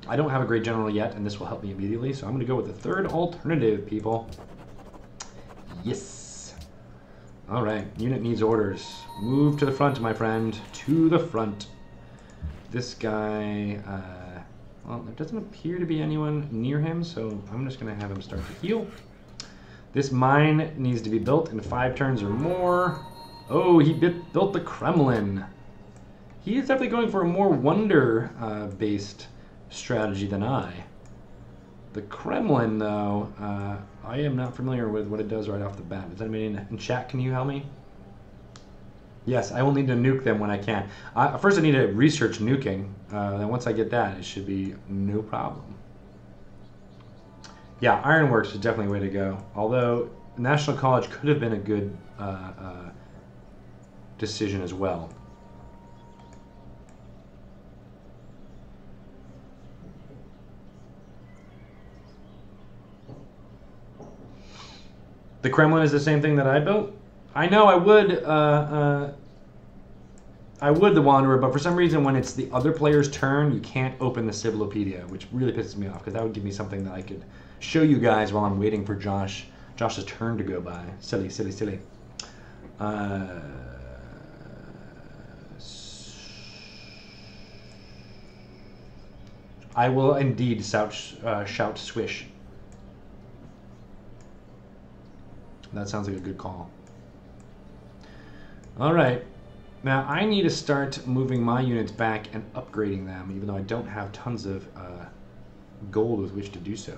I don't have a great general yet, and this will help me immediately, so I'm going to go with the third alternative, people. Yes. All right, unit needs orders. Move to the front, my friend. To the front. This guy, well, there doesn't appear to be anyone near him, so I'm just going to have him start to heal. This mine needs to be built in 5 turns or more. Oh, he built the Kremlin. He is definitely going for a more wonder-based strategy than I. The Kremlin, though, I am not familiar with what it does right off the bat. Does anybody in chat, can you help me? Yes, I will need to nuke them when I can. First, I need to research nuking. Then once I get that, it should be no problem. Yeah, Ironworks is definitely a way to go. Although National College could have been a good decision as well. The Kremlin is the same thing that I built. I know I would the Wanderer, but for some reason when it's the other player's turn, you can't open the Civilopedia, which really pisses me off because that would give me something that I could show you guys while I'm waiting for Josh's turn to go by. Silly, silly, silly. I will indeed shout swish. That sounds like a good call. All right. Now I need to start moving my units back and upgrading them, even though I don't have tons of gold with which to do so.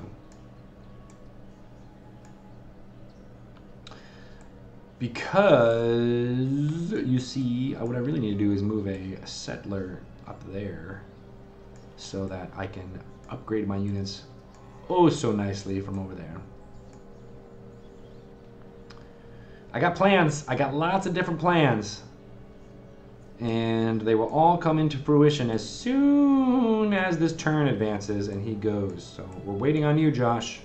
Because, you see, what I really need to do is move a settler up there so that I can upgrade my units oh so nicely from over there. I got plans. I got lots of different plans. And they will all come into fruition as soon as this turn advances and he goes. So we're waiting on you, Josh,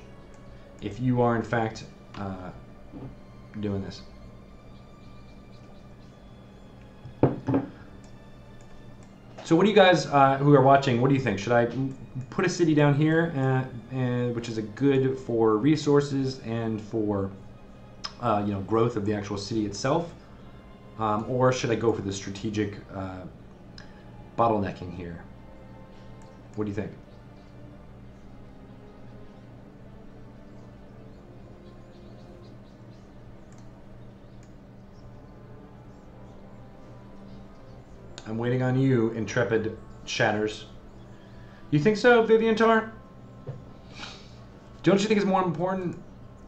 if you are in fact doing this. So what do you guys who are watching, what do you think? Should I put a city down here, which is a good for resources and for you know, growth of the actual city itself? Or should I go for the strategic bottlenecking here? What do you think? I'm waiting on you, intrepid shatters. You think so, Vivian Tar? Don't you think it's more important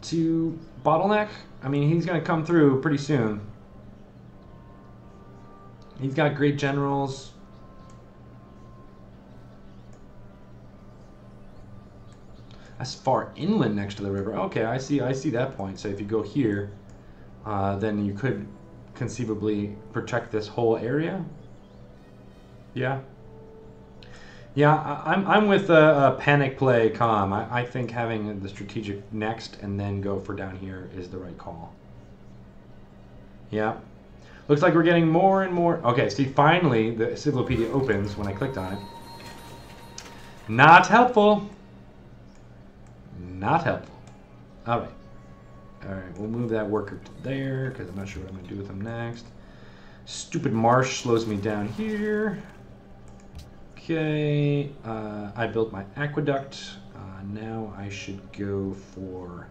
to bottleneck? I mean, he's going to come through pretty soon. He's got great generals. That's far inland next to the river. Okay, I see that point. So if you go here, then you could conceivably protect this whole area. Yeah. Yeah, I'm with panic play calm. I think having the strategic next and then go for down here is the right call. Yeah. Looks like we're getting more and more. Okay, see, finally the encyclopedia opens when I clicked on it. Not helpful. Not helpful. All right. All right, we'll move that worker to there because I'm not sure what I'm going to do with him next. Stupid marsh slows me down here. Okay, I built my aqueduct. Now I should go for,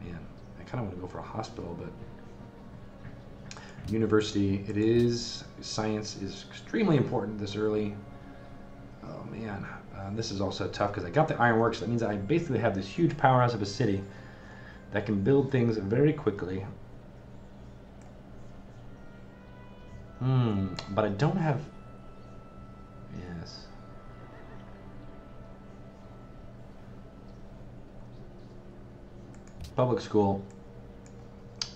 man, I kind of want to go for a hospital, but university it is. Science is extremely important this early. Oh man, this is also tough because I got the ironworks. That means I basically have this huge powerhouse of a city that can build things very quickly. But I don't have. Yes. Public school.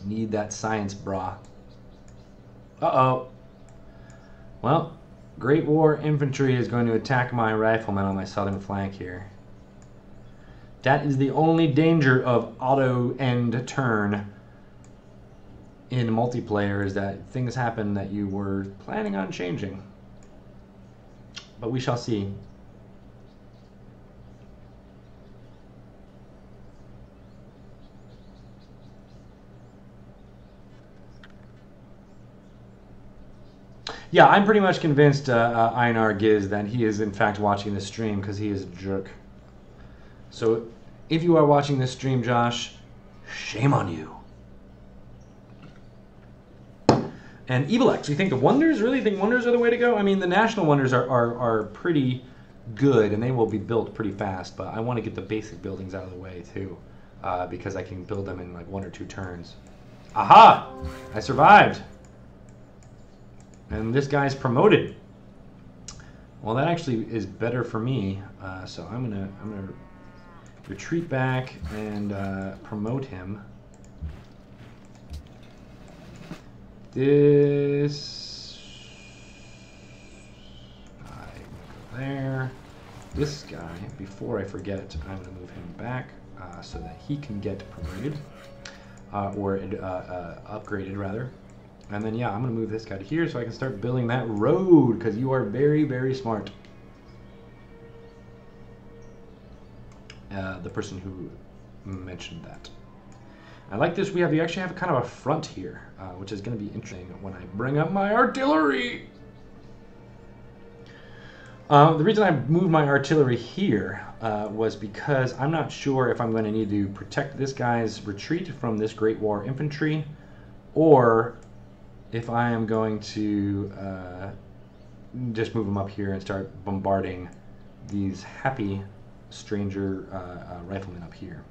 Need that science, brah. Uh-oh. Well, Great War Infantry is going to attack my riflemen on my southern flank here. That is the only danger of auto end turn in multiplayer, is that things happen that you were planning on changing. But we shall see. Yeah, I'm pretty much convinced Einar Giz that he is in fact watching this stream because he is a jerk. So if you are watching this stream, Josh, shame on you. And Evilex, you think the wonders? Really think wonders are the way to go? I mean, the national wonders are pretty good and they will be built pretty fast, but I want to get the basic buildings out of the way too, because I can build them in like 1 or 2 turns. Aha! I survived. And this guy's promoted. Well, that actually is better for me. So I'm gonna retreat back and promote him. This I'm gonna go there. This guy, before I forget, I'm gonna move him back so that he can get promoted or upgraded rather. And then, yeah, I'm going to move this guy to here so I can start building that road, because you are very, very smart. The person who mentioned that. I like this. We actually have kind of a front here, which is going to be interesting when I bring up my artillery. The reason I moved my artillery here was because I'm not sure if I'm going to need to protect this guy's retreat from this Great War infantry, or if I am going to just move them up here and start bombarding these happy stranger riflemen up here.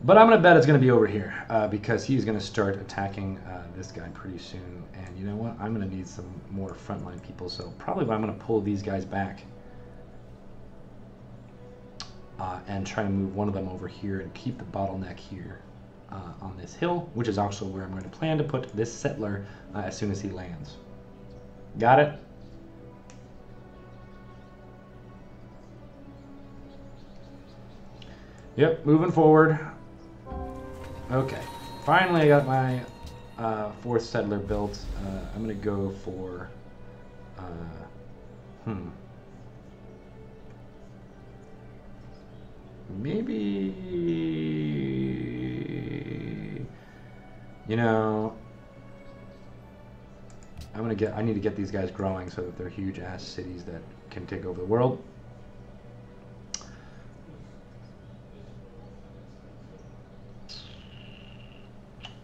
But I'm going to bet it's going to be over here because he's going to start attacking this guy pretty soon. And you know what? I'm going to need some more frontline people. So probably I'm going to pull these guys back and try to move one of them over here and keep the bottleneck here. On this hill, which is also where I'm going to plan to put this settler as soon as he lands. Got it? Yep, moving forward. Okay, finally I got my 4th settler built. I'm going to go for... maybe... You know, I need to get these guys growing so that they're huge ass cities that can take over the world.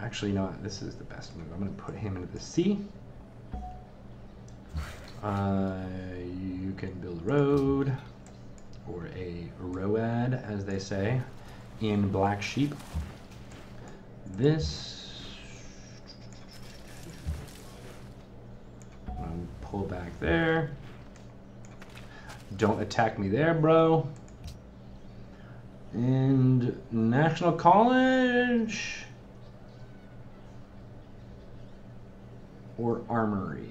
Actually, you know what? This is the best move. I'm going to put him into the sea. You can build a road, or a road, as they say, in Black Sheep. This... pull back there. Don't attack me there, bro. And National College or Armory.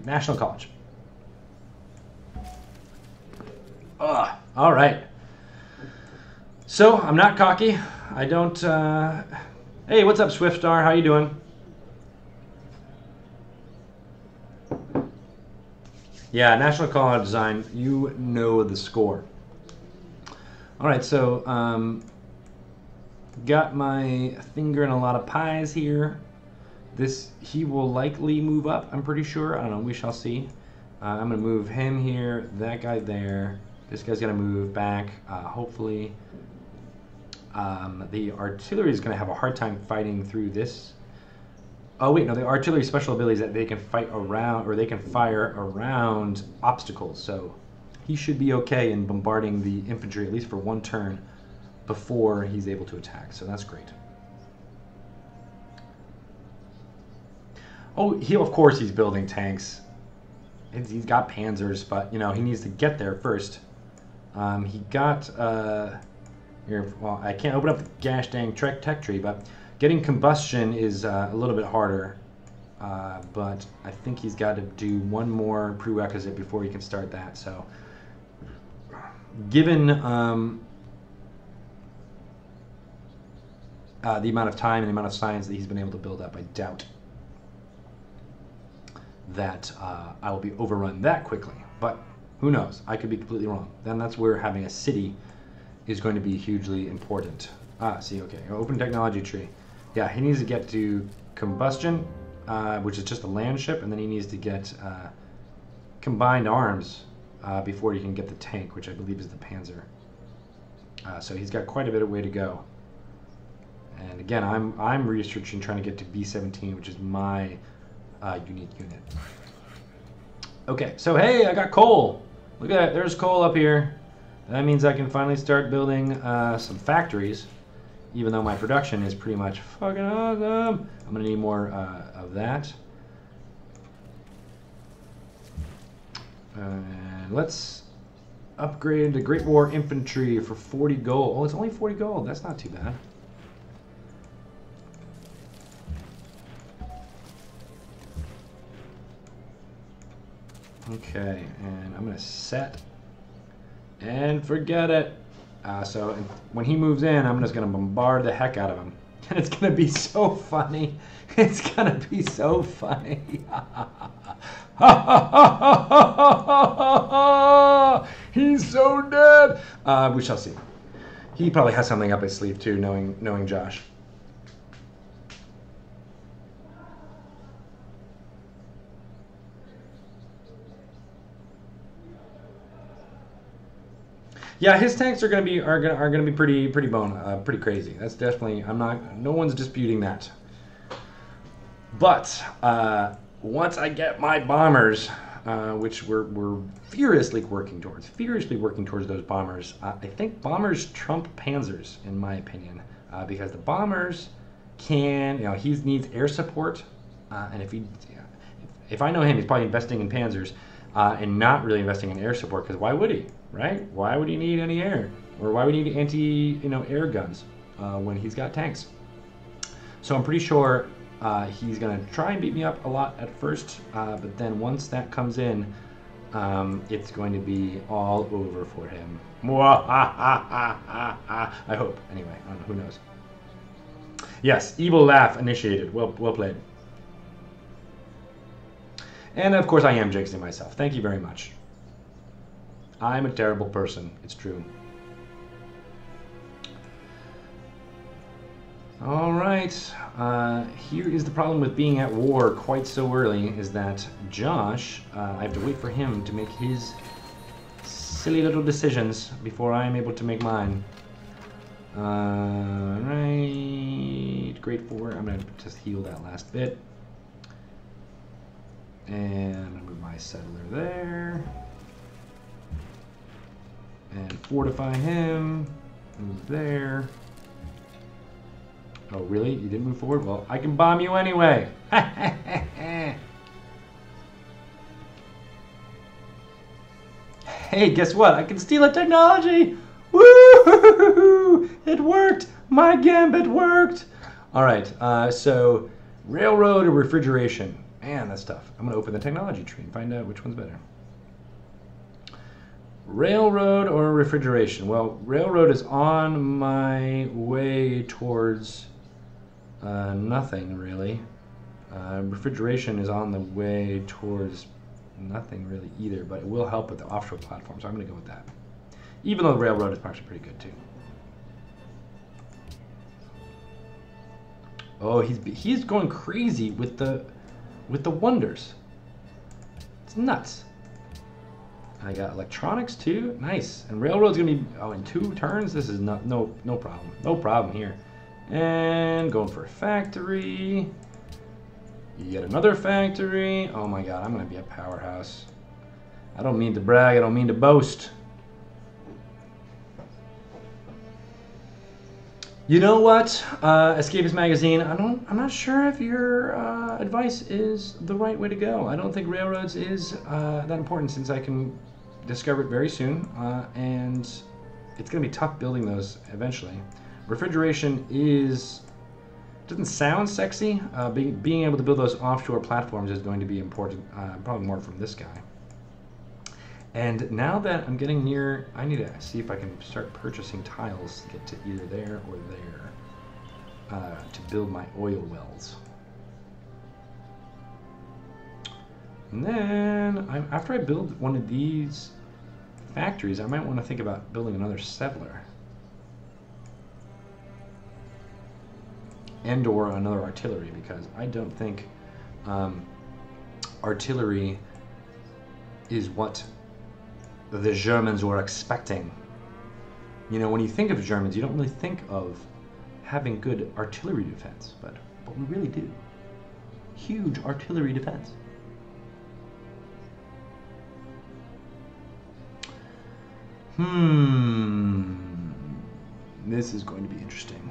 National College. Ugh. All right. So I'm not cocky. I don't. Hey, what's up, Swiftstar? How you doing? Yeah, National College Design. You know the score. All right, so got my finger in a lot of pies here. He will likely move up, I'm pretty sure. I don't know, we shall see. I'm gonna move him here, that guy there. This guy's gonna move back, hopefully. The artillery is gonna have a hard time fighting through this. Oh wait, no, the artillery special ability is that they can fight around, or they can fire around obstacles. So he should be okay in bombarding the infantry, at least for one turn, before he's able to attack. So that's great. Oh, of course he's building tanks. He's got Panzers, but, you know, he needs to get there first. He got, here, well, I can't open up the gosh dang tech tree, but getting combustion is a little bit harder. But I think he's got to do one more prerequisite before he can start that. So, given the amount of time and the amount of science that he's been able to build up, I doubt that I will be overrun that quickly. But who knows? I could be completely wrong. Then that's where having a city is going to be hugely important. See, okay, open technology tree. Yeah, he needs to get to combustion, which is just a land ship, and then he needs to get combined arms before he can get the tank, which I believe is the Panzer. So he's got quite a bit of way to go. And again, I'm researching, trying to get to B-17, which is my unique unit. Okay, so hey, I got coal. Look at that, there's coal up here. That means I can finally start building some factories, even though my production is pretty much fucking awesome. I'm gonna need more of that. And let's upgrade to Great War Infantry for 40 gold. Oh, it's only 40 gold. That's not too bad. Okay, and I'm gonna set and forget it. So when he moves in, I'm just gonna bombard the heck out of him. And it's gonna be so funny. It's gonna be so funny. He's so dead. We shall see. He probably has something up his sleeve too, knowing Josh. Yeah, his tanks are gonna be pretty crazy. That's definitely, no one's disputing that. But once I get my bombers, which we're furiously working towards those bombers. I think bombers trump Panzers in my opinion, because the bombers can, he needs air support, and if I know him, he's probably investing in Panzers and not really investing in air support, because why would he? Right? Why would he need any air? Or why would he need air guns when he's got tanks? So I'm pretty sure he's going to try and beat me up a lot at first, but then once that comes in, it's going to be all over for him. I hope. Anyway, I don't know, who knows. Yes, evil laugh initiated. Well played. And of course I am jinxing myself. Thank you very much. I'm a terrible person. It's true. All right. Here is the problem with being at war quite so early, is that Josh, I have to wait for him to make his silly little decisions before I am able to make mine. Right. Grade 4. I'm going to just heal that last bit. And I'm going to move my settler there. And fortify him. Move there. Oh, really? You didn't move forward? Well, I can bomb you anyway. Hey, guess what? I can steal a technology. Woo! It worked. My gambit worked. All right. So, railroad or refrigeration? Man, that's tough. I'm going to open the technology tree and find out which one's better. Railroad or refrigeration? Well, railroad is on my way towards nothing, really. Refrigeration is on the way towards nothing, really, either, but it will help with the offshore platform, so I'm going to go with that. Even though the railroad is actually pretty good, too. Oh, he's going crazy with the wonders. It's nuts. I got electronics too. Nice. And railroad's gonna be in 2 turns. This is no problem. No problem here. And going for a factory. Yet another factory. Oh my god, I'm gonna be a powerhouse. I don't mean to brag, I don't mean to boast. You know what, Escapist magazine, I'm not sure if your advice is the right way to go. I don't think railroads is that important, since I can discover it very soon, and it's going to be tough building those eventually. Refrigeration doesn't sound sexy. Being able to build those offshore platforms is going to be important, probably more from this guy. And now that I'm getting near, I need to see if I can start purchasing tiles to get to either there or there to build my oil wells. And then, after I build one of these factories, I might want to think about building another settler. And or another artillery, because I don't think artillery is what the Germans were expecting. You know, when you think of Germans, you don't really think of having good artillery defense, but we really do. Huge artillery defense. This is going to be interesting.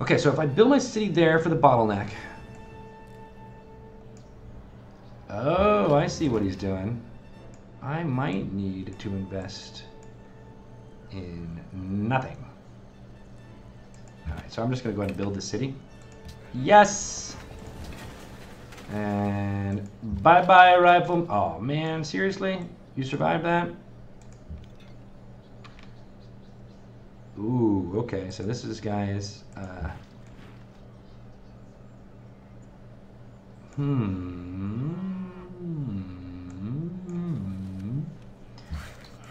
Okay, so if I build my city there for the bottleneck. Oh, I see what he's doing. I might need to invest in nothing. Alright, so I'm just going to go ahead and build the city. Yes! And bye-bye, rifle. Oh, man, seriously? You survived that? Ooh, okay, so this is, guys,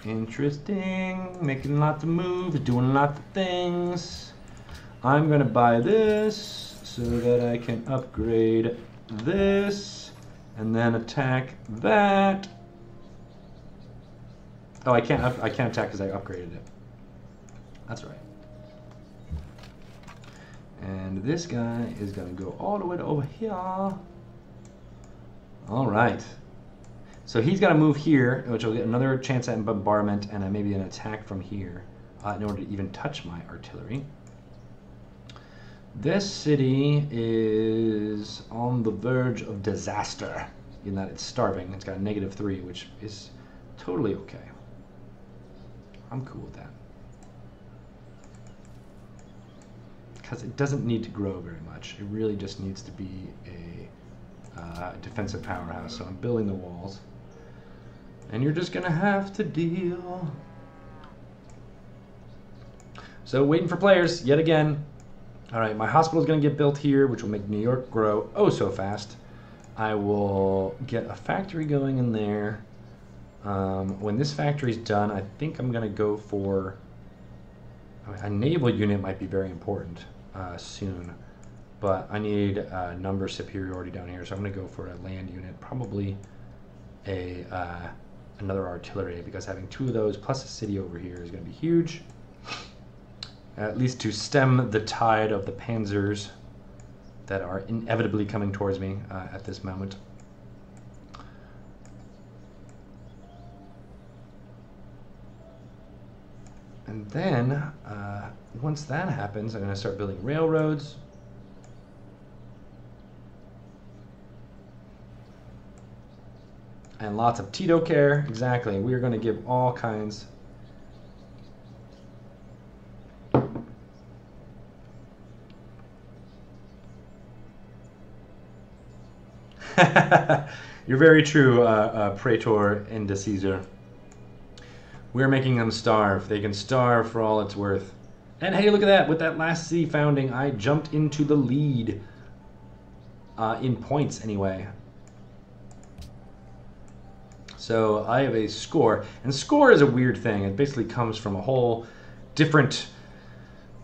interesting. Making lots of moves, doing lots of things. I'm gonna buy this so that I can upgrade this and then attack that. Oh, I can't attack because I upgraded it. That's right. And this guy is gonna go all the way to over here. All right. So he's got to move here, which will get another chance at bombardment and maybe an attack from here in order to even touch my artillery. This city is on the verge of disaster in that it's starving. It's got a -3, which is totally okay. I'm cool with that. Because it doesn't need to grow very much. It really just needs to be a defensive powerhouse. So I'm building the walls. And you're just gonna have to deal. So waiting for players yet again. All right, my hospital is gonna get built here, which will make New York grow oh so fast. I will get a factory going in there. When this factory's done, I think I'm gonna go for a naval unit. Might be very important soon, but I need number superiority down here, so I'm gonna go for a land unit, probably another artillery, because having 2 of those plus a city over here is going to be huge. At least to stem the tide of the Panzers that are inevitably coming towards me at this moment. And then, once that happens, I'm going to start building railroads. And lots of Tito care, exactly. We are going to give all kinds. You're very true, Praetor and Caesar. We're making them starve. They can starve for all it's worth. And hey, look at that. With that last city founding, I jumped into the lead. In points, anyway. So I have a score. And score is a weird thing. It basically comes from a whole different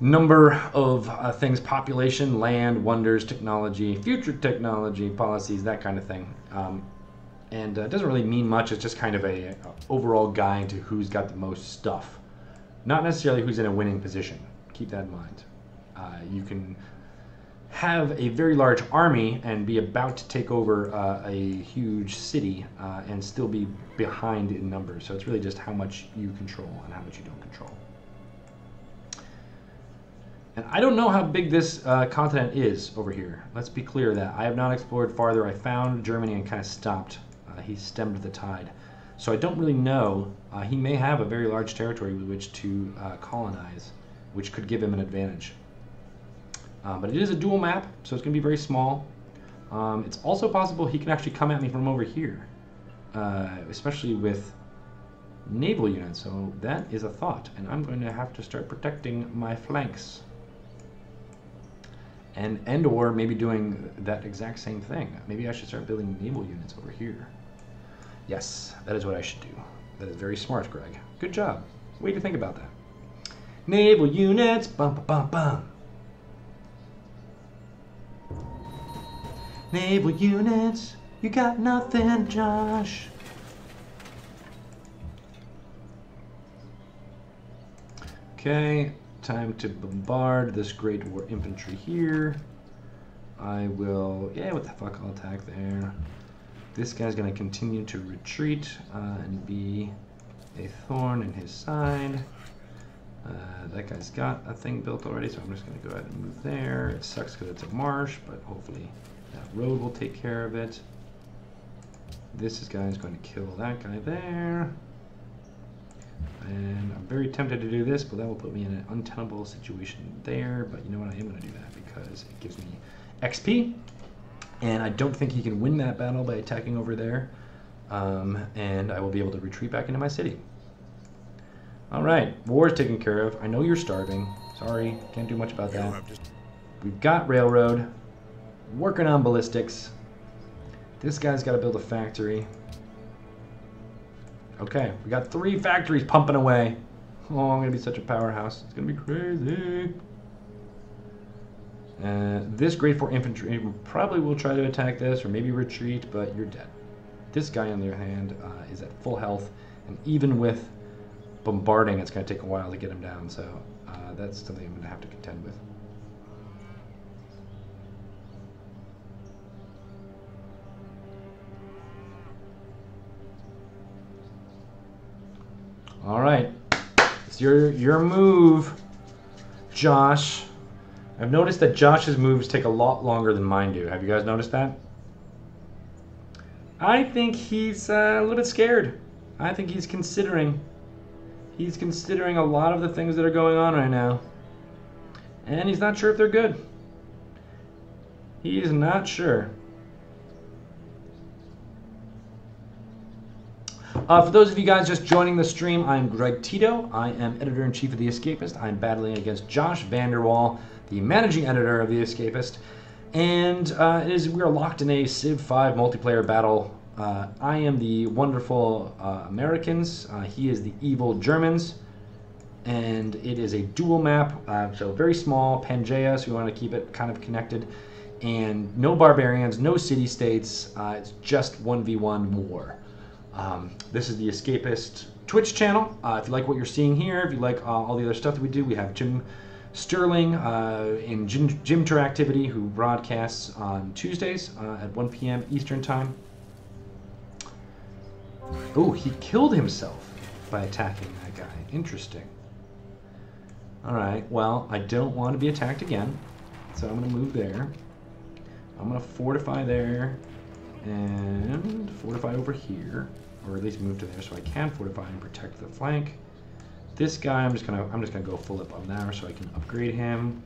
number of things. Population, land, wonders, technology, future technology, policies, that kind of thing. And it doesn't really mean much. It's just kind of a overall guide to who's got the most stuff. Not necessarily who's in a winning position. Keep that in mind. You can have a very large army and be about to take over a huge city and still be behind in numbers. So it's really just how much you control and how much you don't control. And I don't know how big this continent is over here. Let's be clear that I have not explored farther. I found Germany and kind of stopped. He stemmed the tide. So I don't really know. He may have a very large territory with which to colonize, which could give him an advantage. But it is a dual map, so it's going to be very small. It's also possible he can actually come at me from over here, especially with naval units. So that is a thought, and I'm going to have to start protecting my flanks. And or maybe doing that exact same thing. Maybe I should start building naval units over here. Yes, that is what I should do. That is very smart, Greg. Good job. Way to think about that. Naval units, bum bum bum bum. Naval units, you got nothing, Josh. Okay, time to bombard this Great War infantry here. I will, yeah, what the fuck, I'll attack there. This guy's gonna continue to retreat and be a thorn in his side. That guy's got a thing built already, so I'm just gonna go ahead and move there. It sucks because it's a marsh, but hopefully that road will take care of it. This guy is going to kill that guy there. And I'm very tempted to do this, but that will put me in an untenable situation there. But you know what? I am going to do that because it gives me XP. And I don't think he can win that battle by attacking over there. And I will be able to retreat back into my city. All right. War is taken care of. I know you're starving. Sorry. Can't do much about that. We've got railroad. Working on ballistics. This guy's got to build a factory. Okay, we got 3 factories pumping away. Oh, I'm going to be such a powerhouse. It's going to be crazy. This grade 4 infantry probably will try to attack this or maybe retreat, but you're dead. This guy, on the other hand, is at full health. And even with bombarding, it's going to take a while to get him down. So that's something I'm going to have to contend with. All right, it's your move, Josh. I've noticed that Josh's moves take a lot longer than mine do. Have you guys noticed that? I think he's a little bit scared. I think he's considering a lot of the things that are going on right now. And he's not sure if they're good. He is not sure. For those of you guys just joining the stream, I'm Greg Tito. I am editor-in-chief of The Escapist. I'm battling against Josh Vanderwall, the managing editor of The Escapist. And we are locked in a Civ 5 multiplayer battle. I am the wonderful Americans. He is the evil Germans. And it is a dual map, so very small, Pangea, so we want to keep it kind of connected. And no barbarians, no city-states. It's just 1v1 war. This is the Escapist Twitch channel. If you like what you're seeing here, if you like all the other stuff that we do, we have Jim Sterling in Jim Interactivity, who broadcasts on Tuesdays at 1 p.m. Eastern Time. Oh, he killed himself by attacking that guy. Interesting. All right, well, I don't want to be attacked again, so I'm going to move there. I'm going to fortify there and fortify over here, or at least move to there so I can fortify and protect the flank. This guy, I'm just gonna go full up on there so I can upgrade him.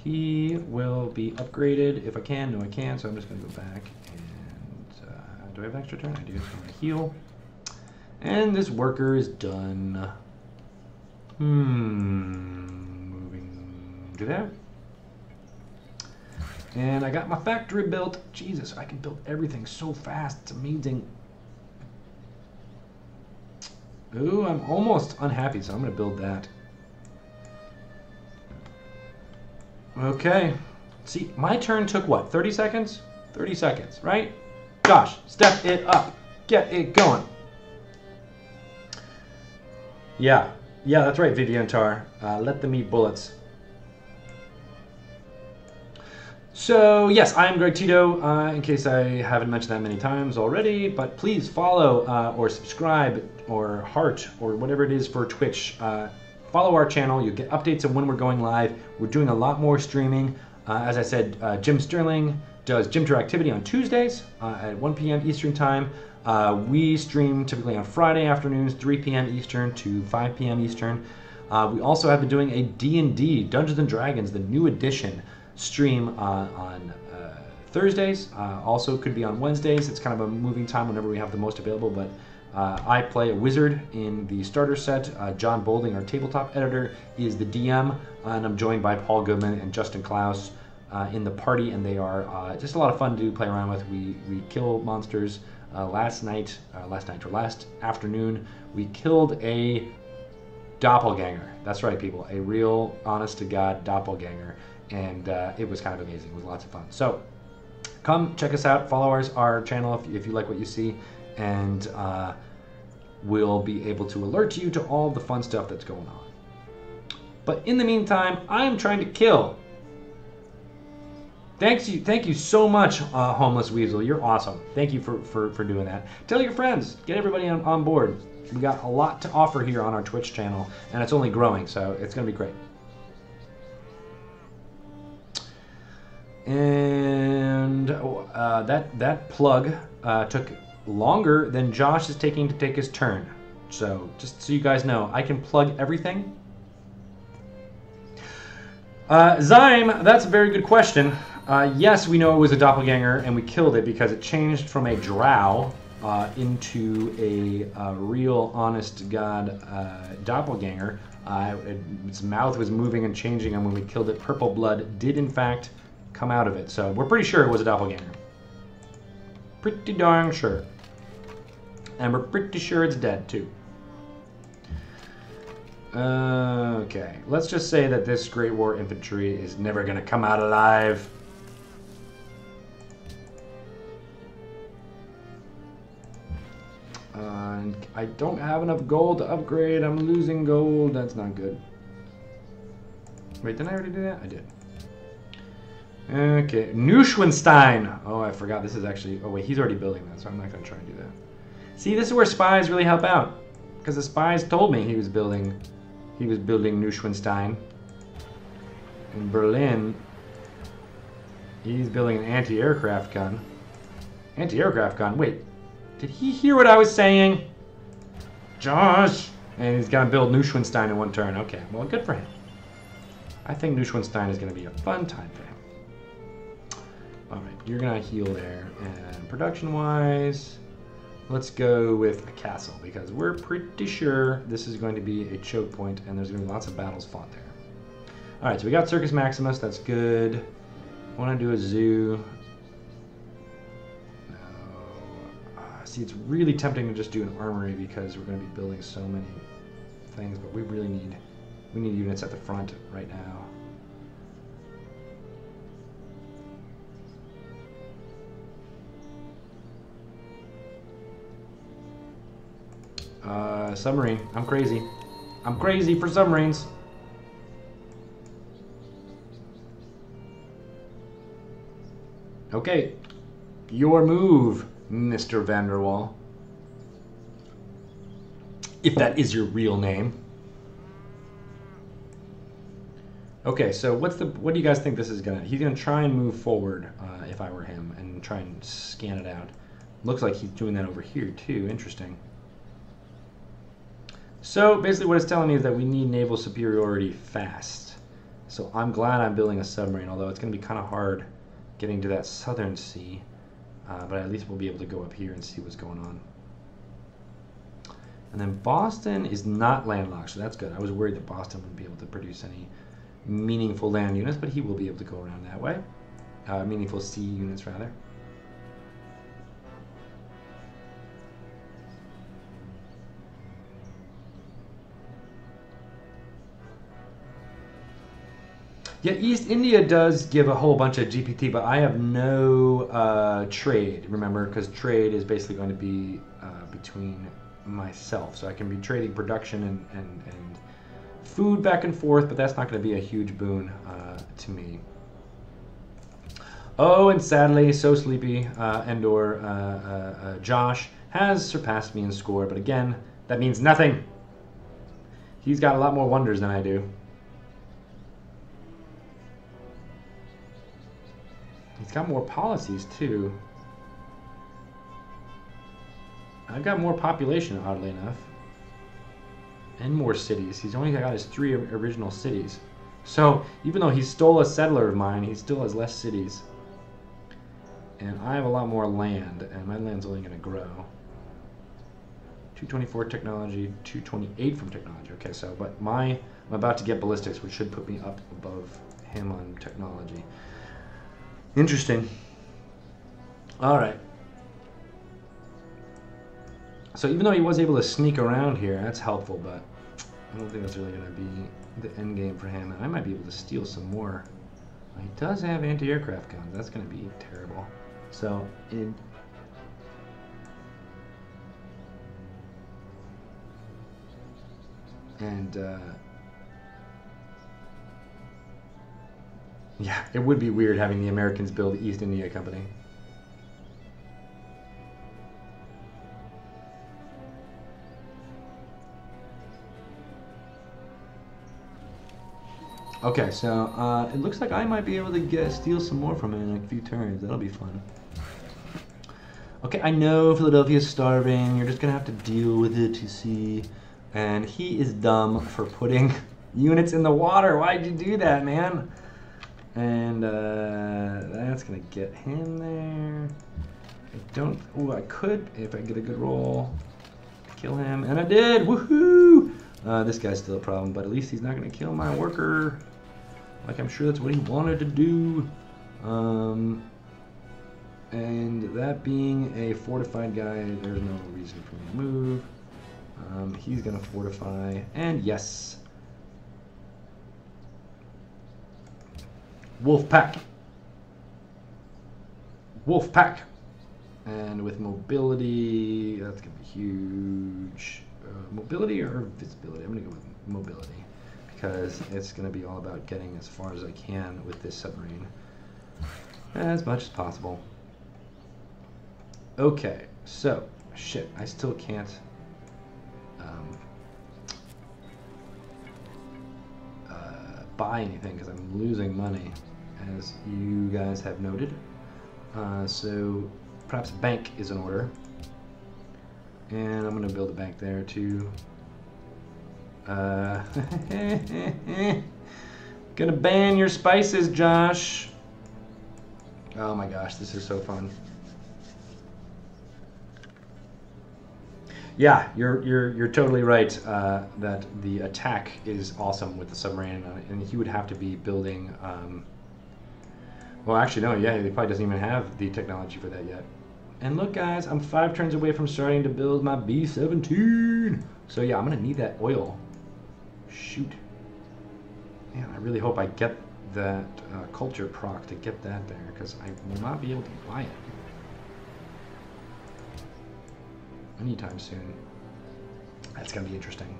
he will be upgraded if I can. No, I can, so I'm just going to go back. And do I have an extra turn? I do, so I'm going to heal. And this worker is done. Moving to there. And I got my factory built. Jesus, I can build everything so fast. It's amazing. Ooh, I'm almost unhappy, so I'm going to build that. Okay. See, my turn took what? 30 seconds? 30 seconds, right? Josh, step it up. Get it going. Yeah, that's right, Vivian Tar. Let them eat bullets. So, yes, I am Greg Tito, in case I haven't mentioned that many times already, but please follow or subscribe or heart or whatever it is for Twitch. Follow our channel. You'll get updates on when we're going live. We're doing a lot more streaming. As I said, Jim Sterling does Gym Tour Activity on Tuesdays at 1 p.m. Eastern Time. We stream typically on Friday afternoons, 3 p.m. Eastern to 5 p.m. Eastern. We also have been doing a D&D, Dungeons & Dragons, the new edition, stream on Thursdays. Also could be on Wednesdays. It's kind of a moving time whenever we have the most available, but I play a wizard in the starter set. John Bolding, our tabletop editor, is the DM, and I'm joined by Paul Goodman and Justin Klaus in the party, and they are just a lot of fun to play around with. We kill monsters. Last afternoon, we killed a doppelganger. That's right, people, a real, honest-to-God doppelganger, and it was kind of amazing. It was lots of fun. So come check us out. Follow our channel if you like what you see, and we'll be able to alert you to all the fun stuff that's going on. But in the meantime, I'm trying to kill. Thank you so much, Homeless Weasel. You're awesome. Thank you for doing that. Tell your friends. Get everybody on board. We got a lot to offer here on our Twitch channel, and it's only growing, so it's going to be great. And that plug took longer than Josh is taking to take his turn. So just so you guys know, I can plug everything. Zyme, that's a very good question. Yes, we know it was a doppelganger, and we killed it because it changed from a drow into a real, honest-to-God doppelganger. Its mouth was moving and changing, and when we killed it, purple blood did, in fact, come out of it. So we're pretty sure it was a doppelganger. Pretty darn sure. And we're pretty sure it's dead, too. Okay, let's just say that this Great War infantry is never going to come out alive. And I don't have enough gold to upgrade. I'm losing gold. That's not good. Wait, didn't I already do that? I did. Okay, Neuschwanstein. Oh, I forgot this is actually... Oh, wait, he's already building that, so I'm not going to try and do that. See, this is where spies really help out. Because the spies told me he was building Neuschwanstein. In Berlin, he's building an anti-aircraft gun. Anti-aircraft gun? Wait, did he hear what I was saying? Josh! And he's going to build Neuschwanstein in one turn. Okay, well, good for him. I think Neuschwanstein is going to be a fun time for him. Alright, you're going to heal there. And production-wise, let's go with a castle, because we're pretty sure this is going to be a choke point, and there's going to be lots of battles fought there. Alright, so we got Circus Maximus, that's good. I want to do a zoo. No. See, it's really tempting to just do an armory, because we're going to be building so many things, but we really need units at the front right now. Submarine. I'm crazy. I'm crazy for submarines. Okay. Your move, Mr. Vanderwall. If that is your real name. Okay, so what do you guys think this is gonna... He's gonna try and move forward, if I were him, and try and scan it out. Looks like he's doing that over here, too. Interesting. So basically what it's telling me is that we need naval superiority fast. So I'm glad I'm building a submarine, although it's going to be kind of hard getting to that southern sea. But at least we'll be able to go up here and see what's going on. And then Boston is not landlocked, so that's good. I was worried that Boston wouldn't be able to produce any meaningful land units, but he will be able to go around that way. Meaningful sea units, rather. Yeah, East India does give a whole bunch of GPT, but I have no trade, remember, because trade is basically going to be between myself. So I can be trading production and food back and forth, but that's not going to be a huge boon to me. Oh, and sadly, so sleepy, Josh has surpassed me in score, but again, that means nothing. He's got a lot more wonders than I do. He's got more policies, too. I've got more population, oddly enough. And more cities. He's only got his 3 original cities. So, even though he stole a settler of mine, he still has less cities. And I have a lot more land, and my land's only going to grow. 224 technology, 228 from technology. Okay, so, but I'm about to get ballistics, which should put me up above him on technology. Interesting. All right. So even though he was able to sneak around here, that's helpful, but I don't think that's really going to be the end game for him. And I might be able to steal some more. He does have anti-aircraft guns. That's going to be terrible. So, yeah, it would be weird having the Americans build the East India Company. Okay, so it looks like I might be able to steal some more from him in a few turns. That'll be fun. Okay, I know Philadelphia's starving. You're just gonna have to deal with it, you see. And he is dumb for putting units in the water. Why'd you do that, man? And that's gonna get him there. I could, if I get a good roll, kill him, and I did, woohoo! This guy's still a problem, but at least he's not gonna kill my worker. Like, I'm sure that's what he wanted to do. And that being a fortified guy, there's no reason for me to move. He's gonna fortify, and yes. Wolf pack. Wolf pack. And with mobility, that's gonna be huge. Mobility or visibility? I'm gonna go with mobility because it's gonna be all about getting as far as I can with this submarine, as much as possible. Okay, so shit, I still can't. Buy anything because I'm losing money, as you guys have noted. So perhaps a bank is in order, and I'm gonna build a bank there too. Gonna ban your spices, Josh. Oh my gosh, this is so fun. Yeah, you're totally right that the attack is awesome with the submarine, and he would have to be building. Well, actually, no. Yeah, he probably doesn't even have the technology for that yet. And look, guys, I'm 5 turns away from starting to build my B-17. So yeah, I'm gonna need that oil. Shoot. Man, I really hope I get that culture proc to get that there, because I will not be able to buy it anytime soon. That's gonna be interesting.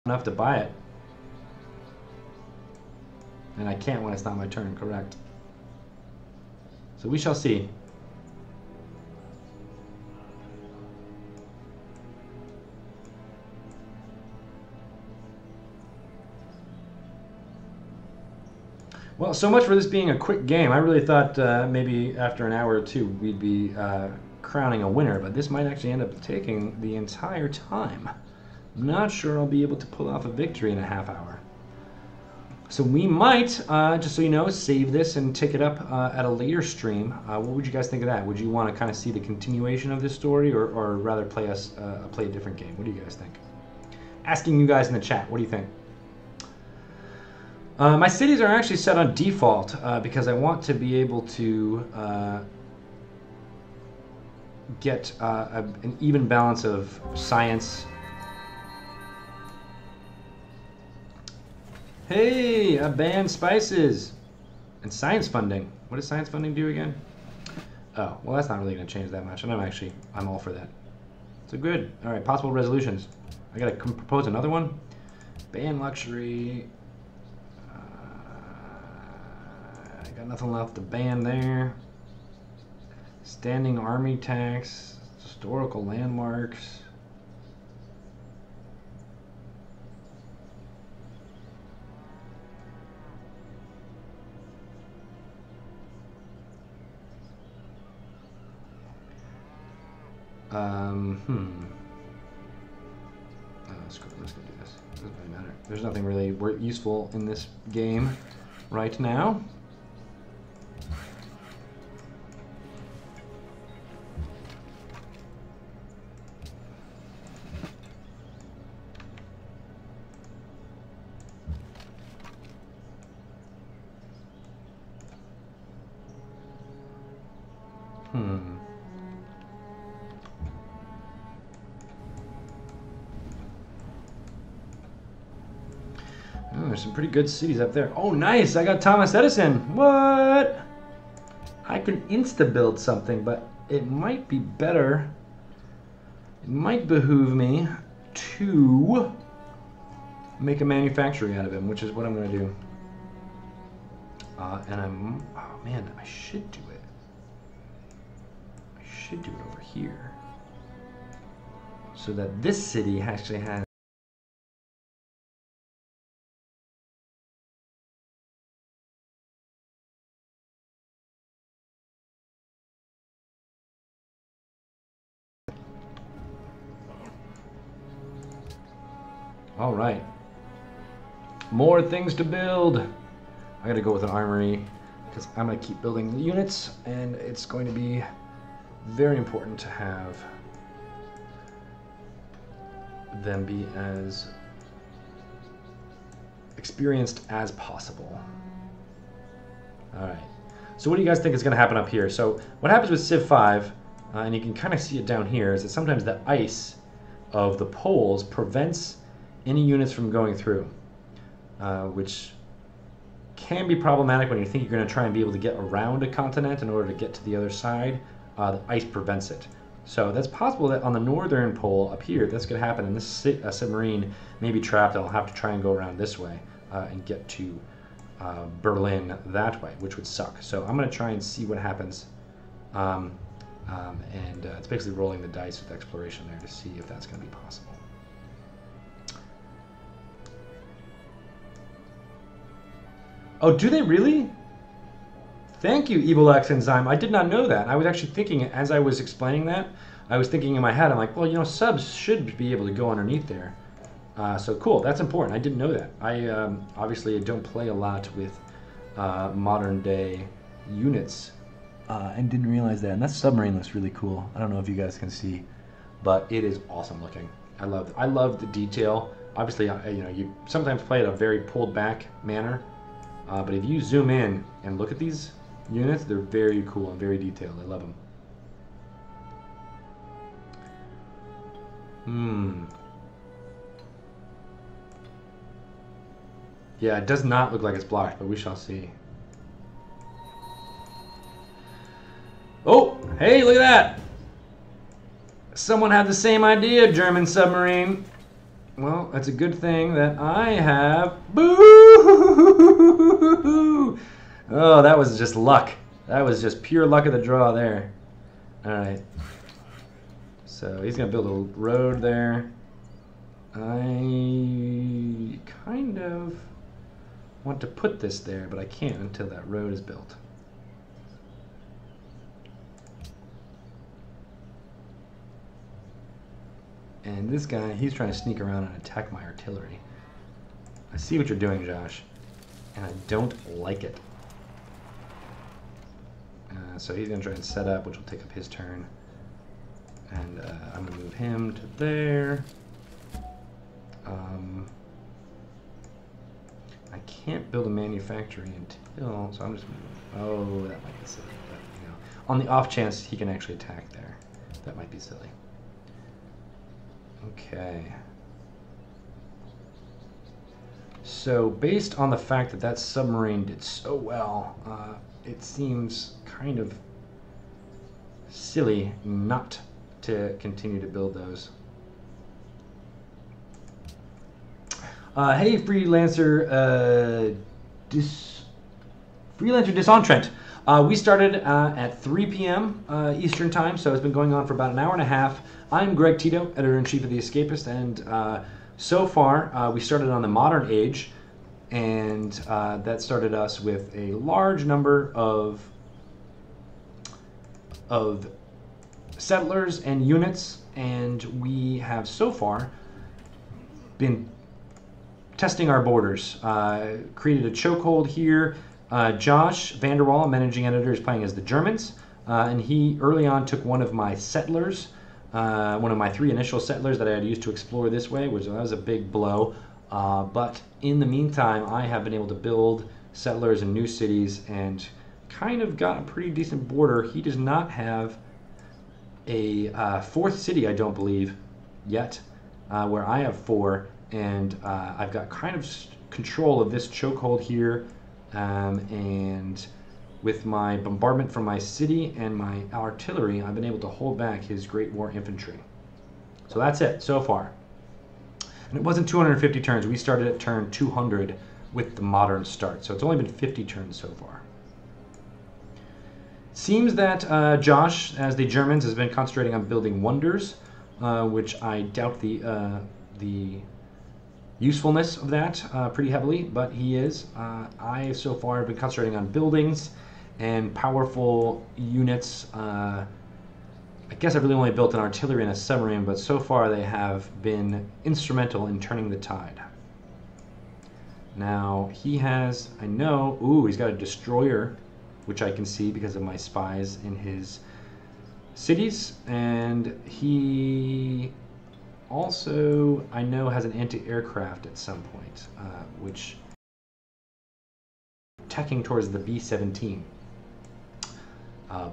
Enough to buy it, and I can't when it's not my turn, correct? So we shall see. Well, so much for this being a quick game. I really thought maybe after an hour or two we'd be crowning a winner, but this might actually end up taking the entire time. I'm not sure I'll be able to pull off a victory in a half hour. So we might, just so you know, save this and take it up at a later stream. What would you guys think of that? Would you want to kind of see the continuation of this story, or rather play a different game? What do you guys think? Asking you guys in the chat, what do you think? My cities are actually set on default because I want to be able to get an even balance of science. Hey, a banned spices and science funding. What does science funding do again? Oh, well, that's not really going to change that much, and I'm all for that. So good. All right, possible resolutions. I got to propose another one. Ban luxury. I got nothing left to ban there. Standing army tax. Historical landmarks. Oh, let's go do this. Doesn't really matter. There's nothing really useful in this game right now. There's some pretty good cities up there. Oh, nice! I got Thomas Edison. What? I can insta-build something, but it might be better. It might behoove me to make a manufactory out of him, which is what I'm going to do. Oh man, I should do it. I should do it over here, so that this city actually has. All right, more things to build. I gotta go with an armory because I'm gonna keep building the units, and it's going to be very important to have them be as experienced as possible. All right, so what do you guys think is gonna happen up here? So what happens with Civ 5, and you can kind of see it down here, is that sometimes the ice of the poles prevents any units from going through, which can be problematic when you think you're going to try and be able to get around a continent in order to get to the other side. The ice prevents it. So that's possible that on the northern pole up here, that's going to happen, and this submarine may be trapped, and I'll have to try and go around this way and get to Berlin that way, which would suck. So I'm going to try and see what happens, and it's basically rolling the dice with exploration there to see if that's going to be possible. Oh, do they really? Thank you, Evil X Enzyme. I did not know that. I was actually thinking, as I was explaining that, I was thinking in my head, I'm like, well, you know, subs should be able to go underneath there. So cool, that's important. I didn't know that. I obviously don't play a lot with modern day units and didn't realize that. And that submarine looks really cool. I don't know if you guys can see, but it is awesome looking. I love the detail. Obviously, you know, you sometimes play it a very pulled back manner. But if you zoom in and look at these units, they're very cool and very detailed. I love them. Yeah, it does not look like it's blocked, but we shall see. Oh, hey, look at that! Someone had the same idea, German submarine. Well, that's a good thing that I have. Boo! Oh, that was just luck. That was just pure luck of the draw there. All right. So he's gonna build a road there. I kind of want to put this there, but I can't until that road is built. And this guy, he's trying to sneak around and attack my artillery. I see what you're doing, Josh, and I don't like it. So he's going to try and set up, which will take up his turn. And I'm going to move him to there. I can't build a manufactory until, so I'm just moving. Oh, that might be silly. But, you know, on the off chance he can actually attack there, that might be silly. Okay. So based on the fact that that submarine did so well, it seems kind of silly not to continue to build those. Hey, Freelancer Disentrant. We started at 3 p.m. Eastern Time, so it's been going on for about an hour and a half. I'm Greg Tito, Editor-in-Chief of The Escapist, and so far we started on the modern age, and that started us with a large number of settlers and units, and we have so far been testing our borders. Created a chokehold here. Josh Vanderwall, managing editor, is playing as the Germans, and he early on took one of my settlers, one of my 3 initial settlers that I had used to explore this way, which that was a big blow. But in the meantime, I have been able to build settlers in new cities and kind of got a pretty decent border. He does not have a 4th city, I don't believe, yet, where I have 4. And I've got kind of control of this chokehold here, and with my bombardment from my city and my artillery, I've been able to hold back his Great War infantry. So that's it so far. And it wasn't 250 turns. We started at turn 200 with the modern start, so it's only been 50 turns so far. Seems that Josh, as the Germans, has been concentrating on building wonders, which I doubt the usefulness of that pretty heavily, but he is. I so far have been concentrating on buildings and powerful units. I guess I've really only built an artillery and a submarine, but so far they have been instrumental in turning the tide. Now he has, I know, ooh, he's got a destroyer, which I can see because of my spies in his cities, and he also, I know, has an anti-aircraft at some point, which attacking towards the B-17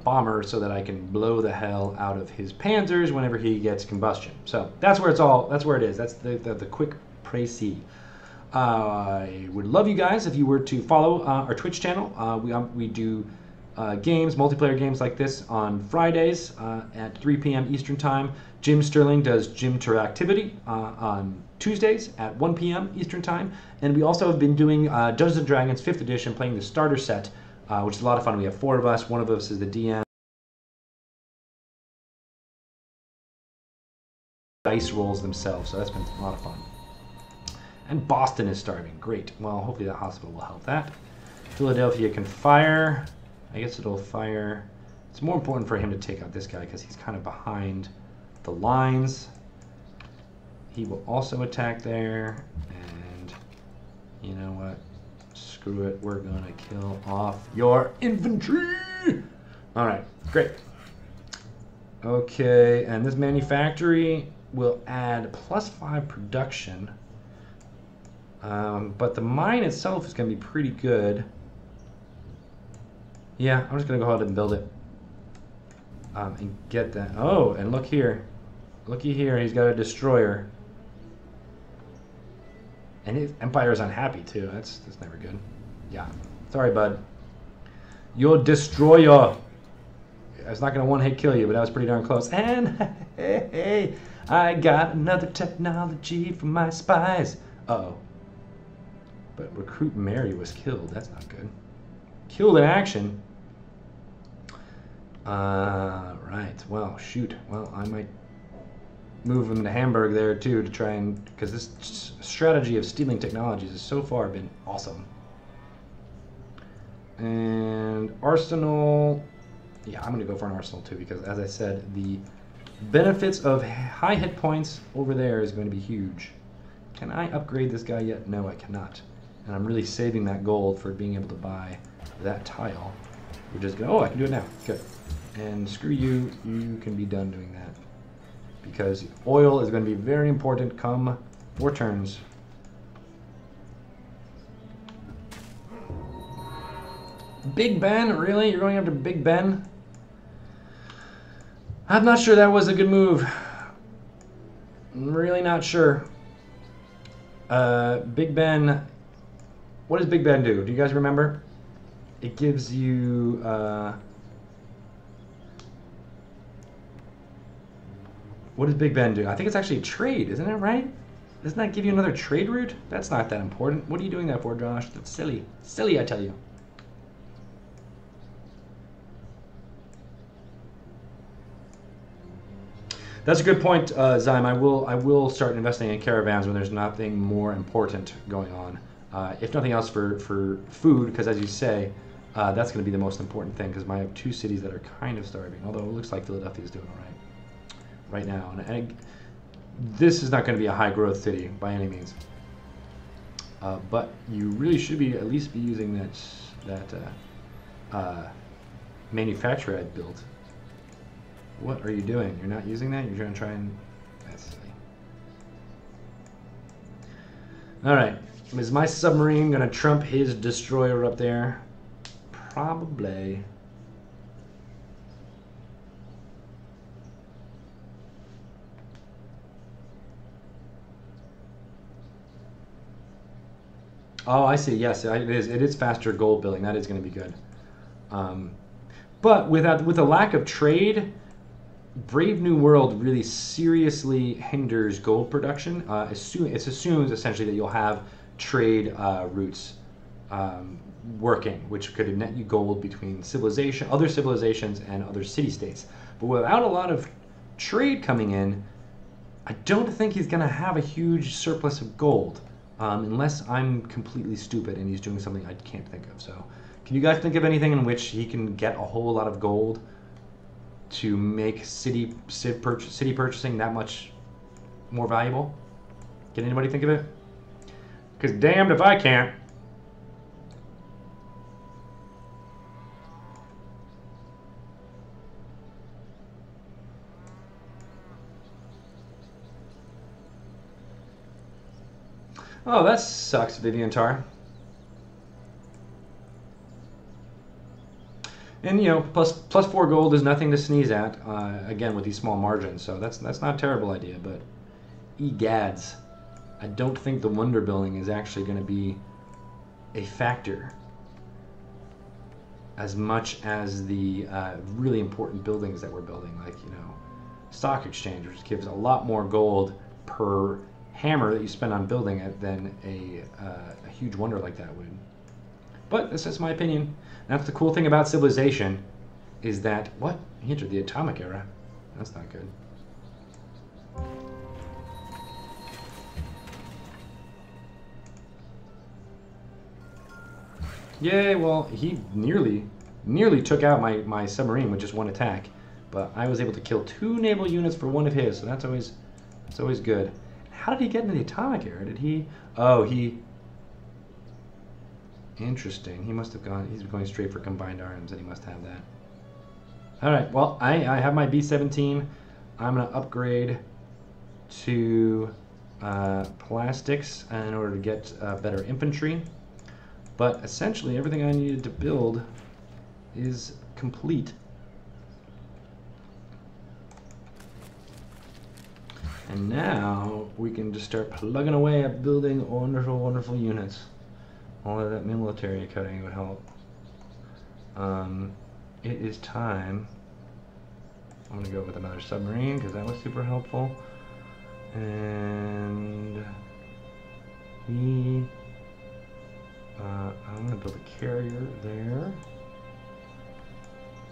bomber, so that I can blow the hell out of his Panzers whenever he gets combustion. So that's where it's all. That's where it is. That's the quick précis. I would love you guys if you were to follow our Twitch channel. We do games, multiplayer games like this on Fridays at 3 p.m. Eastern Time. Jim Sterling does Gym Interactivity on Tuesdays at 1 p.m. Eastern Time. And we also have been doing Dungeons & Dragons 5th edition, playing the starter set, which is a lot of fun. We have 4 of us. One of us is the DM. Dice rolls themselves, so that's been a lot of fun. And Boston is starving. Great. Well, hopefully that hospital will help that. Philadelphia can fire. I guess it'll fire. It's more important for him to take out this guy because he's kind of behind the lines. He will also attack there. And you know what? Screw it. We're going to kill off your infantry. All right. Great. Okay. And this manufactory will add +5 production. But the mine itself is going to be pretty good. Yeah, I'm just going to go ahead and build it. And get that. Oh, and look here. Looky here, he's got a destroyer. And his empire is unhappy too. That's never good. Yeah. Sorry, bud. Your destroyer. It's not going to one-hit kill you, but that was pretty darn close. And hey, I got another technology from my spies. Uh-oh. But Recruit Mary was killed. That's not good. Killed in action. Right. Well, shoot. Well, I might move him to Hamburg there too to try and, because this strategy of stealing technologies has so far been awesome. And arsenal, yeah, I'm going to go for an arsenal too, because as I said, the benefits of high hit points over there is going to be huge. Can I upgrade this guy yet? No, I cannot. And I'm really saving that gold for being able to buy that tile. We're just going to, oh, I can do it now. Good. And screw you, you can be done doing that. Because oil is going to be very important come 4 turns. Big Ben? Really? You're going after Big Ben? I'm not sure that was a good move. I'm really not sure. Big Ben... What does Big Ben do? Do you guys remember? It gives you... what does Big Ben do? I think it's actually trade, isn't it, right? Doesn't that give you another trade route? That's not that important. What are you doing that for, Josh? That's silly. Silly, I tell you. That's a good point, Zyme. I will start investing in caravans when there's nothing more important going on. If nothing else for food, because as you say, that's going to be the most important thing, because I have 2 cities that are kind of starving, although it looks like Philadelphia is doing all right now. And this is not going to be a high growth city by any means. But you really should be at least be using that manufacturer I built. What are you doing? You're not using that? You're going to try and... That's silly. Alright. Is my submarine going to trump his destroyer up there? Probably. Oh, I see. Yes, it is. It is faster gold billing. That is going to be good. But with a lack of trade... Brave New World really seriously hinders gold production. It assumes essentially that you'll have trade routes working, which could net you gold between other civilizations and other city-states. But without a lot of trade coming in, I don't think he's going to have a huge surplus of gold, unless I'm completely stupid and he's doing something I can't think of. So, can you guys think of anything in which he can get a whole lot of gold to make city purchasing that much more valuable? Can anybody think of it? Because damned if I can't. Oh, that sucks, Vivian Tar. And you know, plus 4 gold is nothing to sneeze at. Again, with these small margins, so that's not a terrible idea. But egads, I don't think the wonder building is actually going to be a factor as much as the really important buildings that we're building, like stock exchange, which gives a lot more gold per hammer that you spend on building it than a huge wonder like that would. But this is my opinion. That's the cool thing about civilization, is that, what? He entered the atomic era. That's not good. Yay, well, he nearly took out my submarine with just 1 attack. But I was able to kill 2 naval units for 1 of his, so that's always good. How did he get into the atomic era? Did he... Oh, he... Interesting. He must have gone... He's going straight for combined arms, and he must have that. Alright, well, I have my B-17. I'm going to upgrade to plastics in order to get better infantry. But essentially, everything I needed to build is complete. And now we can just start plugging away at building wonderful, wonderful units. All of that military cutting would help. It is time. I'm gonna go with another submarine because that was super helpful. And I'm gonna build a carrier there.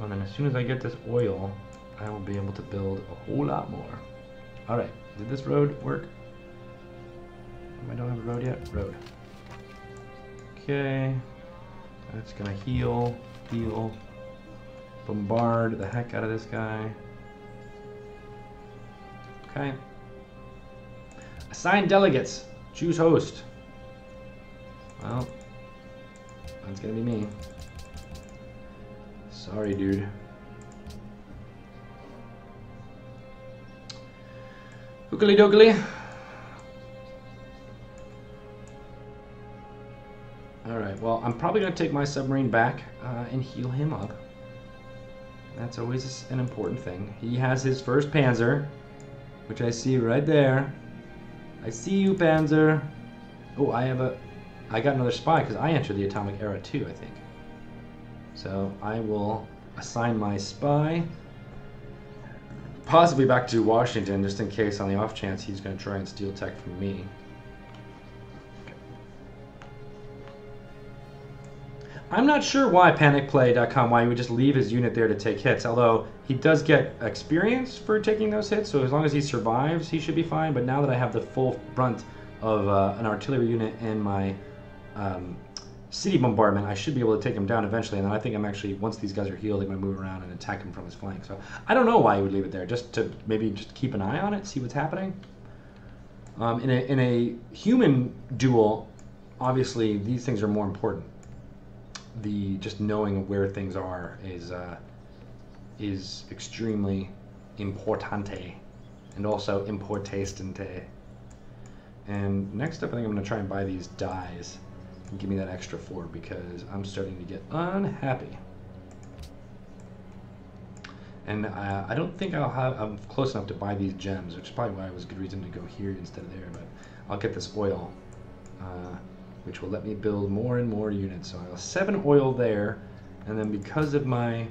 And then as soon as I get this oil, I will be able to build a whole lot more. All right, did this road work? I don't have a road yet. Road. Okay, That's gonna heal, bombard the heck out of this guy. Okay. Assign delegates. Choose host. Well, that's gonna be me. Sorry, dude. Oogly doogly. Alright, well, I'm probably going to take my submarine back and heal him up. That's always an important thing. He has his first Panzer, which I see right there. I see you, Panzer. Oh, I got another spy because I entered the atomic era too, I think. So I will assign my spy possibly back to Washington, just in case, on the off chance he's going to try and steal tech from me. I'm not sure why panicplay.com, why he would just leave his unit there to take hits, although he does get experience for taking those hits, so as long as he survives, he should be fine. But now that I have the full brunt of an artillery unit and my city bombardment, I should be able to take him down eventually, and then I think I'm actually, once these guys are healed, I'm going to move around and attack him from his flank. So I don't know why he would leave it there, just to maybe just keep an eye on it, see what's happening. In a human duel, obviously these things are more important. The just knowing where things are is extremely importante, and also importante. And next up, I think I'm going to try and buy these dies and give me that extra 4 because I'm starting to get unhappy. And I don't think I'm close enough to buy these gems, which is probably why it was a good reason to go here instead of there. But I'll get this oil, which will let me build more and more units. So I have 7 oil there, and then because of my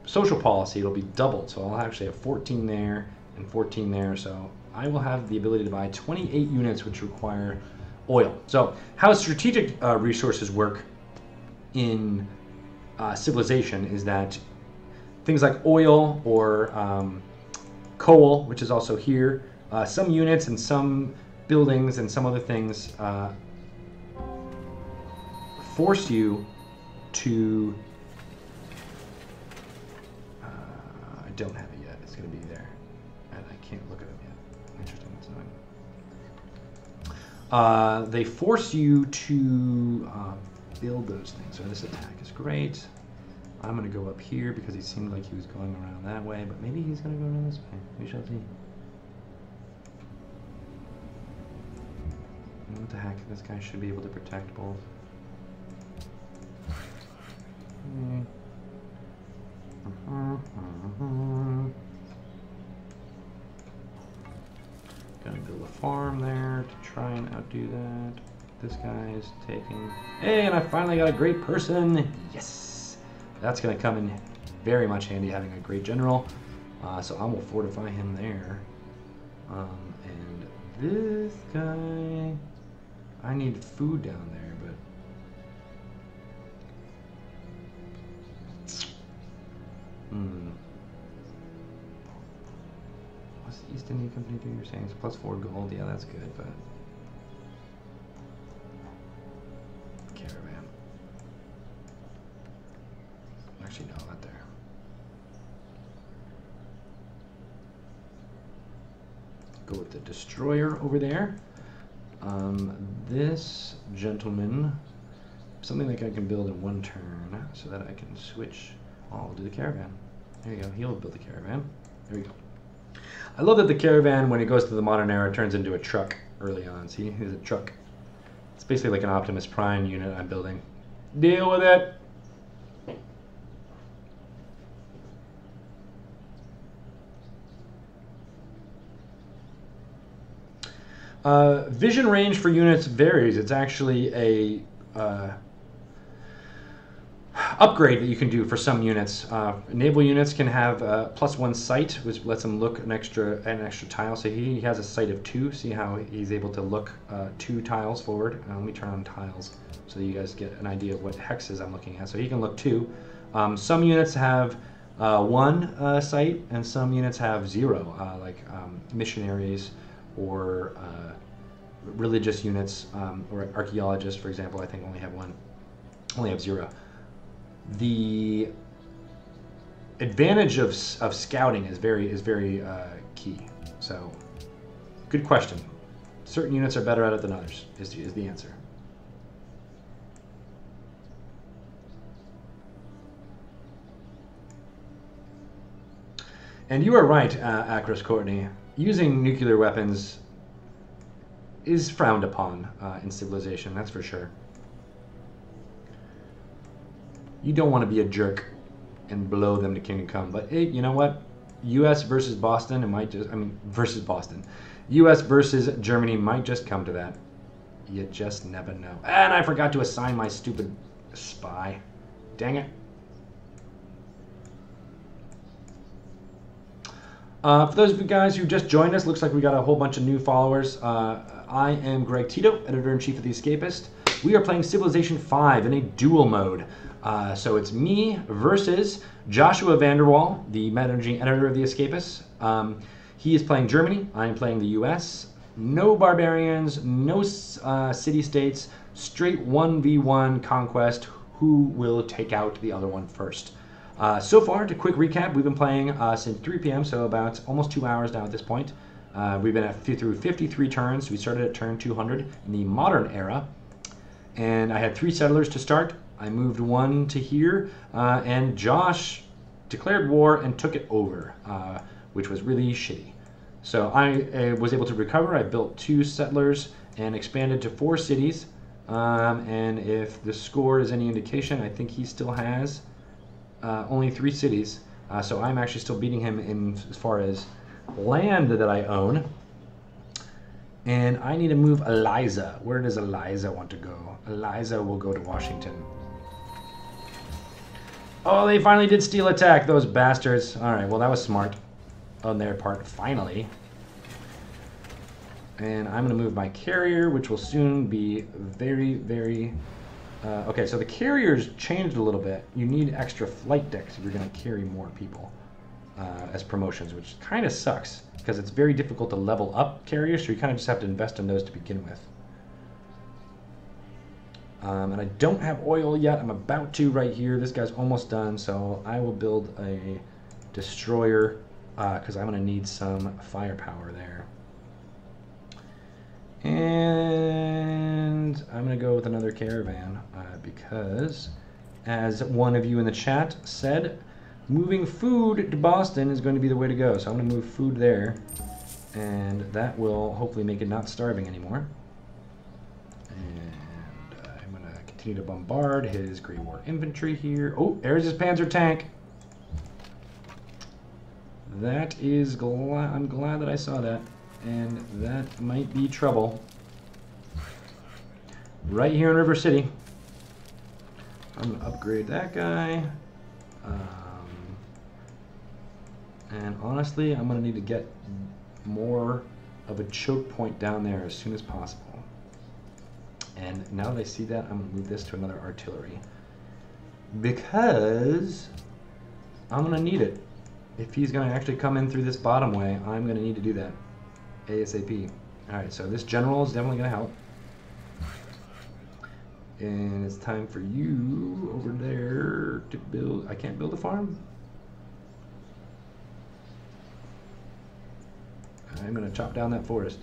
social policy, it'll be doubled. So I'll actually have 14 there and 14 there. So I will have the ability to buy 28 units, which require oil. So how strategic resources work in civilization is that things like oil or coal, which is also here, some units and some buildings and some other things force you to I don't have it yet. It's going to be there and I can't look at it yet. Interesting. It's annoying. They force you to build those things. So this attack is great. I'm going to go up here because he seemed like he was going around that way, but maybe he's going to go around this way. We shall see. What the heck? This guy should be able to protect both. Gonna build a farm there to try and outdo that. This guy is taking... Hey, and I finally got a great person! Yes! That's gonna come in very much handy, having a great general. So I will fortify him there. And this guy... I need food down there, but... What's the East India Company do? You're saying it's +4 gold? Yeah, that's good, but... Caravan. Actually, no, not there. Go with the destroyer over there. This gentleman, something like I can build in 1 turn so that I can switch. Oh, I'll do the caravan. There you go. He'll build the caravan. There we go. I love that the caravan, when it goes to the modern era, turns into a truck early on. See, here's a truck. It's basically like an Optimus Prime unit I'm building. Deal with it. Vision range for units varies. It's actually a upgrade that you can do for some units. Naval units can have +1 sight, which lets them look an extra tile. So he has a sight of 2. See how he's able to look 2 tiles forward. Let me turn on tiles so that you guys get an idea of what hexes I'm looking at. So he can look 2. Some units have 1 sight, and some units have 0, like missionaries or religious units or archaeologists, for example, I think only have 0. The advantage of scouting is very key. So, good question. Certain units are better at it than others, is the answer. And you are right, Acros Courtney. Using nuclear weapons is frowned upon in civilization, that's for sure. You don't want to be a jerk and blow them to kingdom come, but hey, you know what? U.S. versus Boston, versus Boston. U.S. versus Germany might just come to that. You just never know. And I forgot to assign my stupid spy. Dang it. For those of you guys who just joined us, looks like we got a whole bunch of new followers. I am Greg Tito, Editor-in-Chief of The Escapist. We are playing Civilization 5 in a duel mode. So it's me versus Joshua Vanderwall, the managing editor of The Escapist. He is playing Germany. I am playing the US. No barbarians, no city-states, straight 1v1 conquest. Who will take out the other one first? So far, to quick recap, we've been playing since 3 p.m., so about almost 2 hours now at this point. We've been through 53 turns. We started at turn 200 in the modern era. And I had 3 settlers to start. I moved 1 to here, and Josh declared war and took it over, which was really shitty. So I was able to recover. I built 2 settlers and expanded to 4 cities. And if the score is any indication, I think he still has only 3 cities. So I'm actually still beating him in as far as land that I own. And I need to move Eliza. Where does Eliza want to go? Eliza will go to Washington. Oh, they finally did steel attack, those bastards. Alright, well that was smart on their part, finally. And I'm going to move my carrier, which will soon be very... okay, so the carriers changed a little bit. You need extra flight decks if you're going to carry more people as promotions, which kind of sucks, because it's very difficult to level up carriers, so you kind of just have to invest in those to begin with. And I don't have oil yet. I'm about to right here. This guy's almost done, so I will build a destroyer because I'm going to need some firepower there. And I'm going to go with another caravan because, as one of you in the chat said, moving food to Boston is going to be the way to go. So I'm going to move food there, and that will hopefully make it not starving anymore. Continue to bombard his Grey War infantry here. Oh, there's his Panzer tank. That is I'm glad that I saw that, and that might be trouble. Right here in River City. I'm gonna upgrade that guy. And honestly, I'm gonna need to get more of a choke point down there as soon as possible. And now that I see that, I'm going to move this to another artillery. Because I'm going to need it. If he's going to actually come in through this bottom way, I'm going to need to do that ASAP. Alright, so this general is definitely going to help. And it's time for you over there to build... I can't build a farm? I'm going to chop down that forest.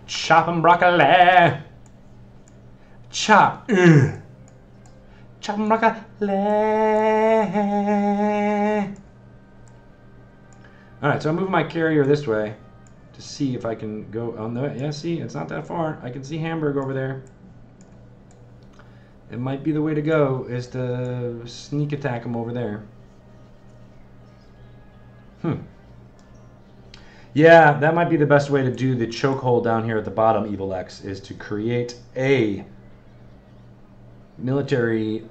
Chop 'em broccoli! Chop! Chop 'em broccoli! Alright, so I'm moving my carrier this way to see if I can go on the... Yeah, see, it's not that far. I can see Hamburg over there. It might be the way to go, is to sneak attack him over there. Yeah, that might be the best way to do the chokehold down here at the bottom, Evil X, is to create a military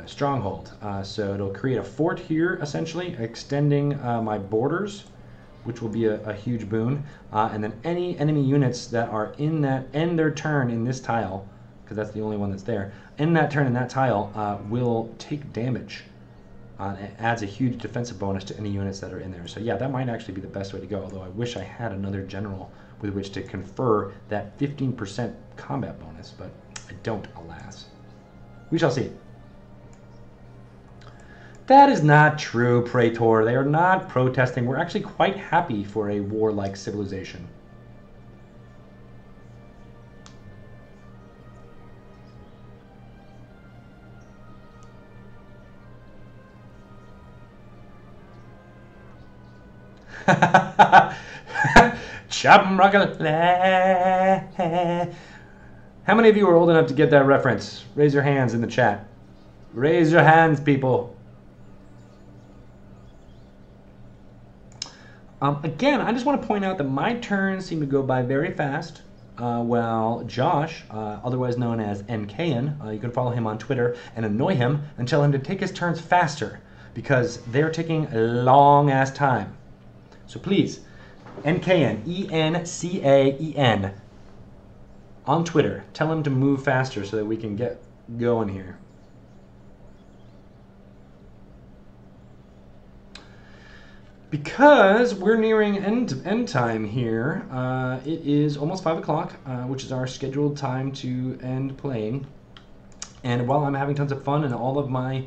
stronghold. So it'll create a fort here, essentially, extending my borders, which will be a huge boon. And then any enemy units that are in that, end their turn in this tile, because that's the only one that's there, in that turn in that tile, will take damage It adds a huge defensive bonus to any units that are in there. So yeah, that might actually be the best way to go, although I wish I had another general with which to confer that 15% combat bonus, but I don't, alas. We shall see. That is not true, Praetor. They are not protesting. We're actually quite happy for a warlike civilization. How many of you are old enough to get that reference? Raise your hands in the chat. Raise your hands, people. Again, I just want to point out that my turns seem to go by very fast. While Josh, otherwise known as NKN, you can follow him on Twitter and annoy him and tell him to take his turns faster because they're taking a long-ass time. So please, NKN, E-N-C-A-E-N, on Twitter, tell him to move faster so that we can get going here. Because we're nearing end time here, it is almost 5 o'clock, which is our scheduled time to end playing. And while I'm having tons of fun and all of my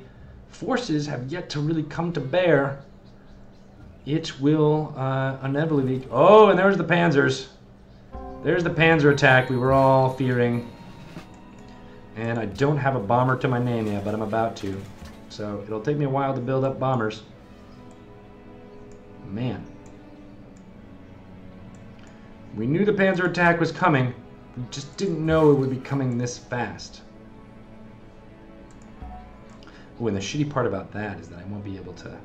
forces have yet to really come to bear, it will inevitably be... Oh, and there's the Panzers. There's the Panzer attack we were all fearing. And I don't have a bomber to my name yet, but I'm about to. So it'll take me a while to build up bombers. Man. We knew the Panzer attack was coming. We just didn't know it would be coming this fast. Oh, and the shitty part about that is that I won't be able to...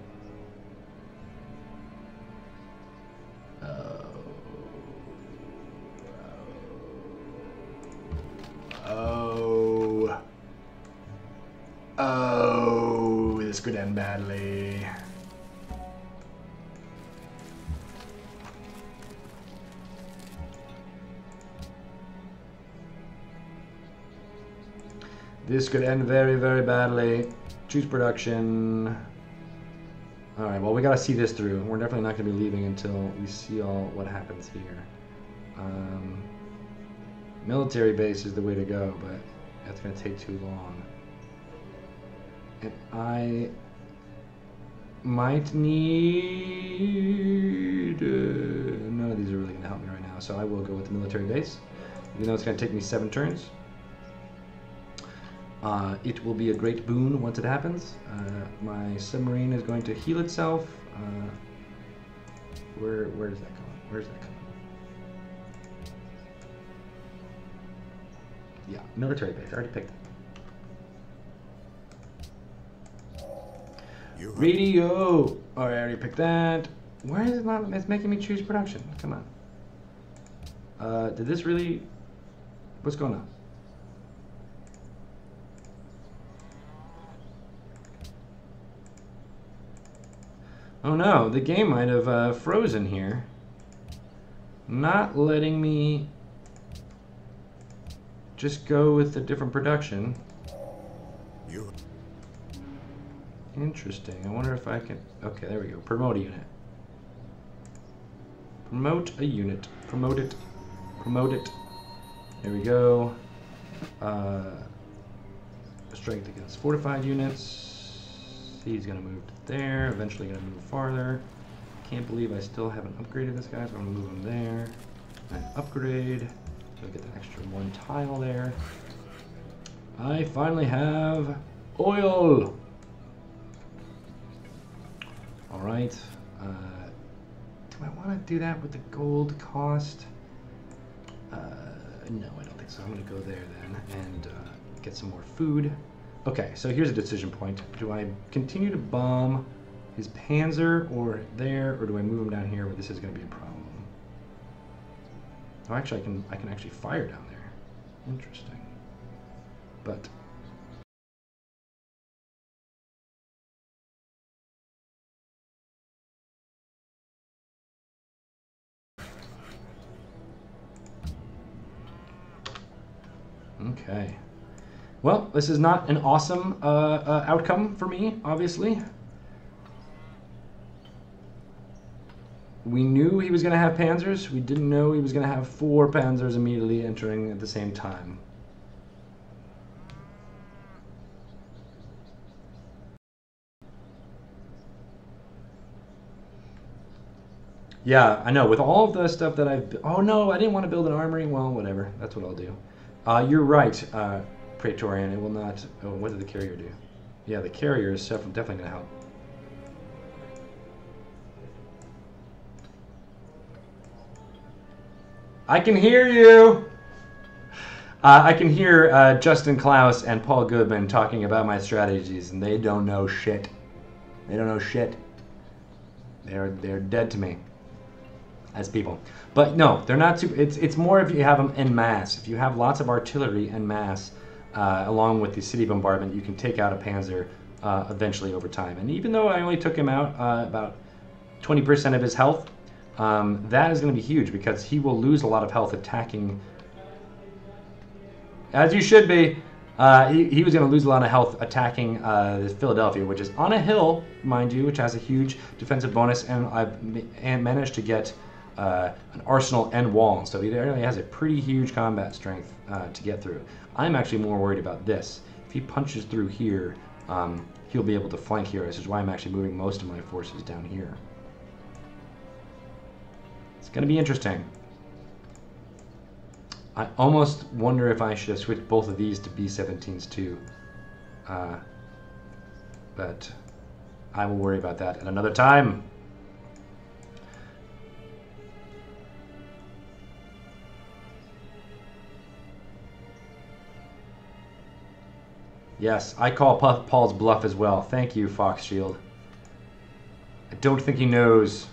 Oh, this could end badly. This could end very, very badly. Choose production. Alright, well, we gotta see this through. We're definitely not gonna be leaving until we see all what happens here. Military base is the way to go, but that's gonna take too long. And I might need... none of these are really gonna help me right now, so I will go with the military base. Even though it's gonna take me 7 turns. It will be a great boon once it happens. My submarine is going to heal itself. Where is that going? Where's that coming? Yeah, military base. I already picked it. Radio! Oh, I already picked that. Where is it not? It's making me choose production. Come on. Did this really... What's going on? Oh no, the game might have frozen here. Not letting me just go with a different production. Interesting. I wonder if I can... Okay, there we go. Promote a unit. Promote a unit. Promote it. Promote it. There we go. Strength against fortified units. He's going to move to there, eventually going to move farther. Can't believe I still haven't upgraded this guy, so I'm going to move him there. And upgrade. So get the extra 1 tile there. I finally have oil! Alright. Do I want to do that with the gold cost? No, I don't think so. I'm going to go there then and get some more food. Okay, so here's a decision point. Do I continue to bomb his Panzer or there, or do I move him down here where this is going to be a problem? Oh, actually, I can actually fire down there. Interesting. But okay. Well, this is not an awesome outcome for me, obviously. we knew he was going to have Panzers. We didn't know he was going to have 4 Panzers immediately entering at the same time. Yeah, I know. With all of the stuff that I've... Oh, no, I didn't want to build an armory. Well, whatever. That's what I'll do. You're right, Praetorian. It will not... Oh, what did the carrier do? Yeah, the carrier is definitely going to help. I can hear you! I can hear Justin Klaus and Paul Goodman talking about my strategies, and they don't know shit. They don't know shit. They're dead to me as people. But no, they're not super... It's more if you have them en masse. If you have lots of artillery en masse, along with the city bombardment, you can take out a Panzer eventually over time. And even though I only took him out about 20% of his health, that is going to be huge because he will lose a lot of health attacking. As you should be. He was going to lose a lot of health attacking Philadelphia, which is on a hill, mind you, which has a huge defensive bonus, and I've managed to get an arsenal and wall. So he really has a pretty huge combat strength to get through. I'm actually more worried about this. If he punches through here, he'll be able to flank here. This is why I'm actually moving most of my forces down here. It's going to be interesting. I almost wonder if I should have switched both of these to B-17s too. But I will worry about that at another time. Yes, I call Paul's bluff as well. Thank you, Fox Shield. I don't think he knows.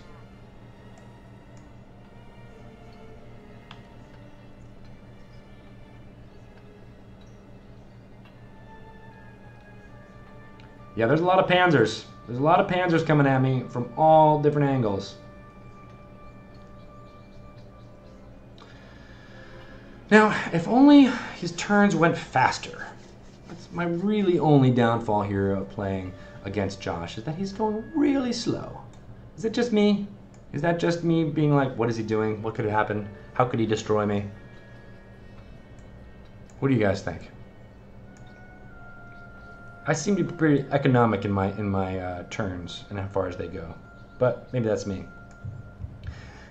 Yeah, there's a lot of Panzers. There's a lot of Panzers coming at me from all different angles. Now, if only his turns went faster. That's my really only downfall here of playing against Josh, is that he's going really slow. Is it just me? Is that just me being like, what is he doing? What could happen? How could he destroy me? What do you guys think? I seem to be pretty economic in my turns and how far as they go, but maybe that's me.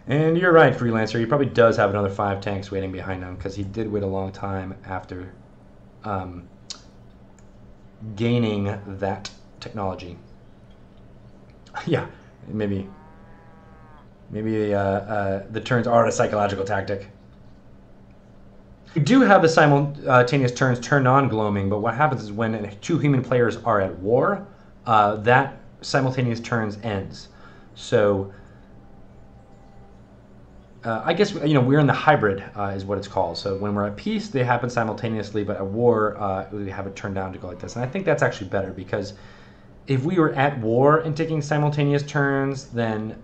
And you're right, Freelancer. He probably does have another 5 tanks waiting behind him because he did wait a long time after gaining that technology. Yeah, maybe the turns are a psychological tactic. We do have the simultaneous turns turned on gloaming, but what happens is when 2 human players are at war, that simultaneous turns ends. So I guess we're in the hybrid is what it's called. So when we're at peace, they happen simultaneously, but at war, we have it turned down to go like this. And I think that's actually better because if we were at war and taking simultaneous turns, then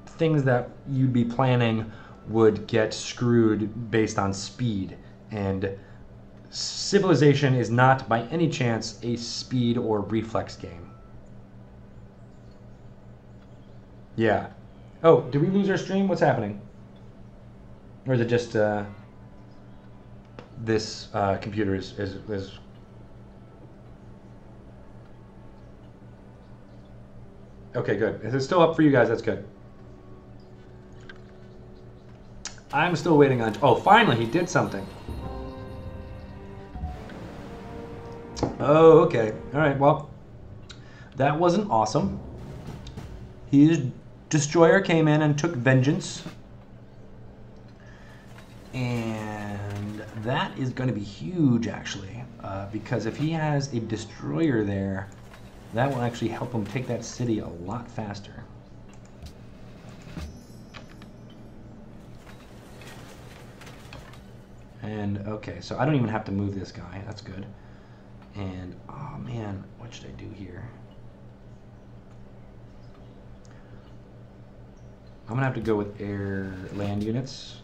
things that you'd be planning would get screwed based on speed, and Civilization is not by any chance a speed or reflex game. Yeah. Oh, did we lose our stream? What's happening? Or is it just this computer is okay, good. If it's still up for you guys, that's good. I'm still waiting on... Oh, finally, he did something. Oh, okay. All right, well, that wasn't awesome. His destroyer came in and took vengeance. And that is going to be huge, actually. Because if he has a destroyer there, that will actually help him take that city a lot faster. And, okay, so I don't even have to move this guy. That's good. And, oh, man, what should I do here? I'm going to have to go with air land units.